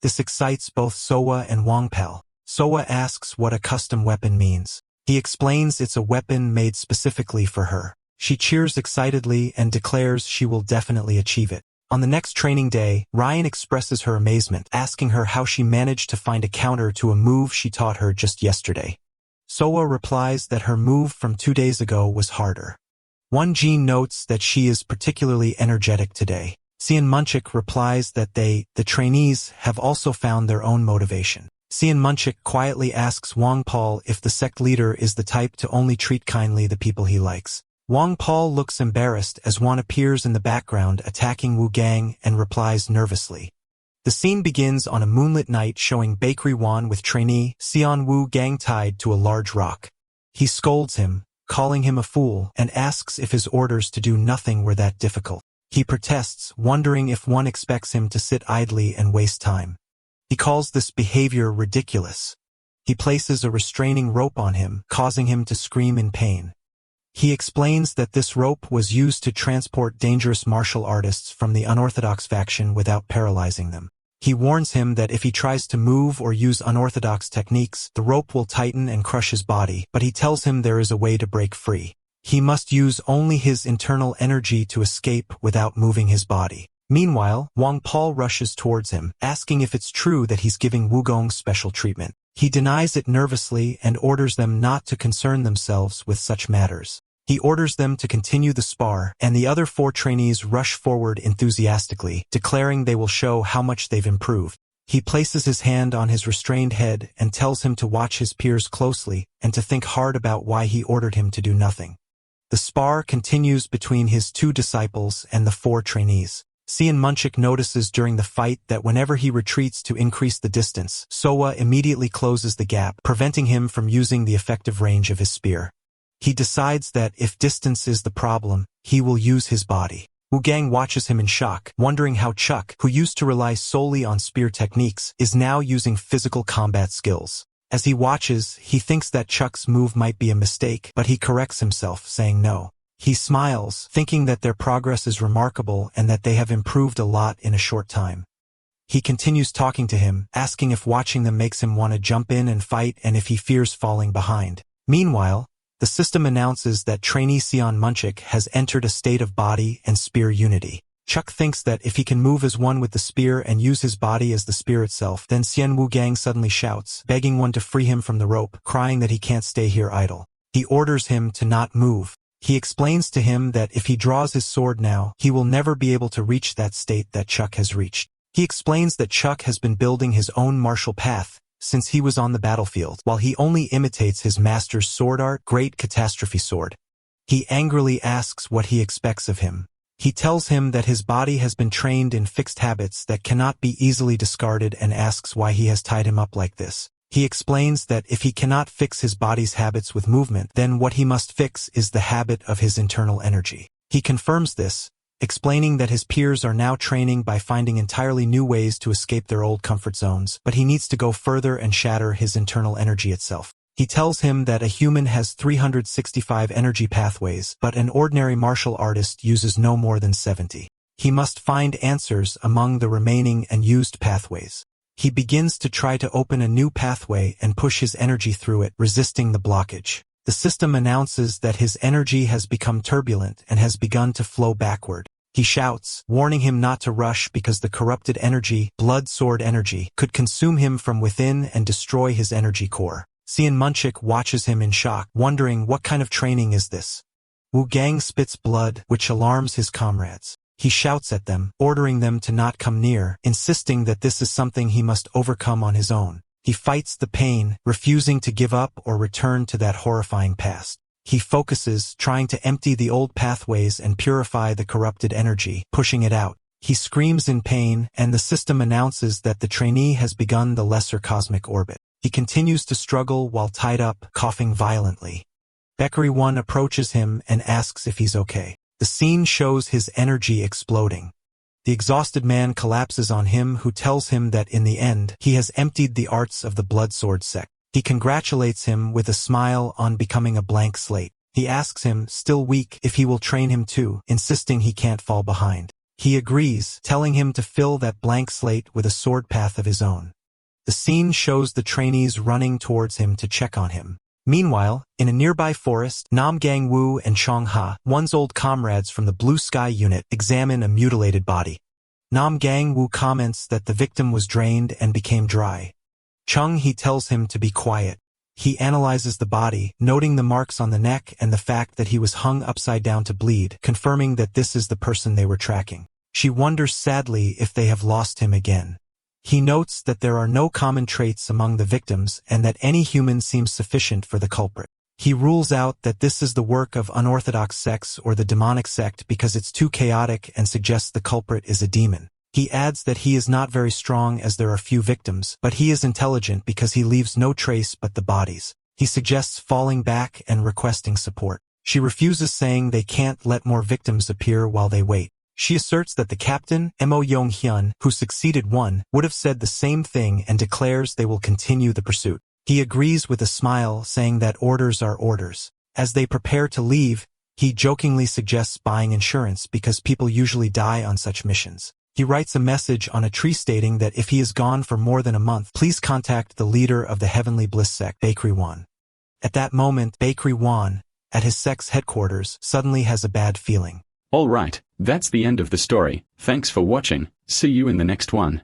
A: This excites both Soa and Wangpal. Soa asks what a custom weapon means. He explains it's a weapon made specifically for her. She cheers excitedly and declares she will definitely achieve it. On the next training day, Ryan expresses her amazement, asking her how she managed to find a counter to a move she taught her just yesterday. Soa replies that her move from 2 days ago was harder. One Jean notes that she is particularly energetic today. Cian Munchik replies that the trainees, have also found their own motivation. Cian Munchik quietly asks Wang Paul if the sect leader is the type to only treat kindly the people he likes. Wang Paul looks embarrassed as Wan appears in the background attacking Wu Gang and replies nervously. The scene begins on a moonlit night showing Bakery Wan with trainee Xian Wu Gang tied to a large rock. He scolds him, calling him a fool, and asks if his orders to do nothing were that difficult. He protests, wondering if one expects him to sit idly and waste time. He calls this behavior ridiculous. He places a restraining rope on him, causing him to scream in pain. He explains that this rope was used to transport dangerous martial artists from the unorthodox faction without paralyzing them. He warns him that if he tries to move or use unorthodox techniques, the rope will tighten and crush his body, but he tells him there is a way to break free. He must use only his internal energy to escape without moving his body. Meanwhile, Wang Paul rushes towards him, asking if it's true that he's giving Wugong special treatment. He denies it nervously and orders them not to concern themselves with such matters. He orders them to continue the spar, and the other 4 trainees rush forward enthusiastically, declaring they will show how much they've improved. He places his hand on his restrained head and tells him to watch his peers closely and to think hard about why he ordered him to do nothing. The spar continues between his 2 disciples and the 4 trainees. Manhwa notices during the fight that whenever he retreats to increase the distance, Sowa immediately closes the gap, preventing him from using the effective range of his spear. He decides that if distance is the problem, he will use his body. Wugang watches him in shock, wondering how Chuck, who used to rely solely on spear techniques, is now using physical combat skills. As he watches, he thinks that Chuck's move might be a mistake, but he corrects himself, saying no. He smiles, thinking that their progress is remarkable and that they have improved a lot in a short time. He continues talking to him, asking if watching them makes him want to jump in and fight and if he fears falling behind. Meanwhile, the system announces that trainee Manhwa has entered a state of body and spear unity. Chuck thinks that if he can move as one with the spear and use his body as the spear itself, then Wugang suddenly shouts, begging one to free him from the rope, crying that he can't stay here idle. He orders him to not move. He explains to him that if he draws his sword now, he will never be able to reach that state that Chuck has reached. He explains that Chuck has been building his own martial path since he was on the battlefield, while he only imitates his master's sword art, Great Catastrophe Sword. He angrily asks what he expects of him. He tells him that his body has been trained in fixed habits that cannot be easily discarded and asks why he has tied him up like this. He explains that if he cannot fix his body's habits with movement, then what he must fix is the habit of his internal energy. He confirms this, explaining that his peers are now training by finding entirely new ways to escape their old comfort zones, but he needs to go further and shatter his internal energy itself. He tells him that a human has 365 energy pathways, but an ordinary martial artist uses no more than 70. He must find answers among the remaining and used pathways. He begins to try to open a new pathway and push his energy through it, resisting the blockage. The system announces that his energy has become turbulent and has begun to flow backward. He shouts, warning him not to rush because the corrupted energy, blood sword energy, could consume him from within and destroy his energy core. Manhwa watches him in shock, wondering what kind of training is this. Wugang spits blood, which alarms his comrades. He shouts at them, ordering them to not come near, insisting that this is something he must overcome on his own. He fights the pain, refusing to give up or return to that horrifying past. He focuses, trying to empty the old pathways and purify the corrupted energy, pushing it out. He screams in pain, and the system announces that the trainee has begun the lesser cosmic orbit. He continues to struggle while tied up, coughing violently. Bakery 1 approaches him and asks if he's okay. The scene shows his energy exploding. The exhausted man collapses on him, who tells him that in the end, he has emptied the arts of the blood sword sect. He congratulates him with a smile on becoming a blank slate. He asks him, still weak, if he will train him too, insisting he can't fall behind. He agrees, telling him to fill that blank slate with a sword path of his own. The scene shows the trainees running towards him to check on him. Meanwhile, in a nearby forest, Nam Gang Wu and Chong Ha, one's old comrades from the Blue Sky unit, examine a mutilated body. Nam Gang Wu comments that the victim was drained and became dry. Chung He tells him to be quiet. He analyzes the body, noting the marks on the neck and the fact that he was hung upside down to bleed, confirming that this is the person they were tracking. She wonders sadly if they have lost him again. He notes that there are no common traits among the victims and that any human seems sufficient for the culprit. He rules out that this is the work of unorthodox sects or the demonic sect because it's too chaotic and suggests the culprit is a demon. He adds that he is not very strong as there are few victims, but he is intelligent because he leaves no trace but the bodies. He suggests falling back and requesting support. She refuses, saying they can't let more victims appear while they wait. She asserts that the captain, Mo Yong-hyun, who succeeded Won, would have said the same thing and declares they will continue the pursuit. He agrees with a smile, saying that orders are orders. As they prepare to leave, he jokingly suggests buying insurance because people usually die on such missions. He writes a message on a tree stating that if he is gone for more than a month, please contact the leader of the Heavenly Bliss Sect, Bakery Won. At that moment, Bakery Won, at his sect's headquarters, suddenly has a bad feeling.
B: Alright, that's the end of the story. Thanks for watching. See you in the next one.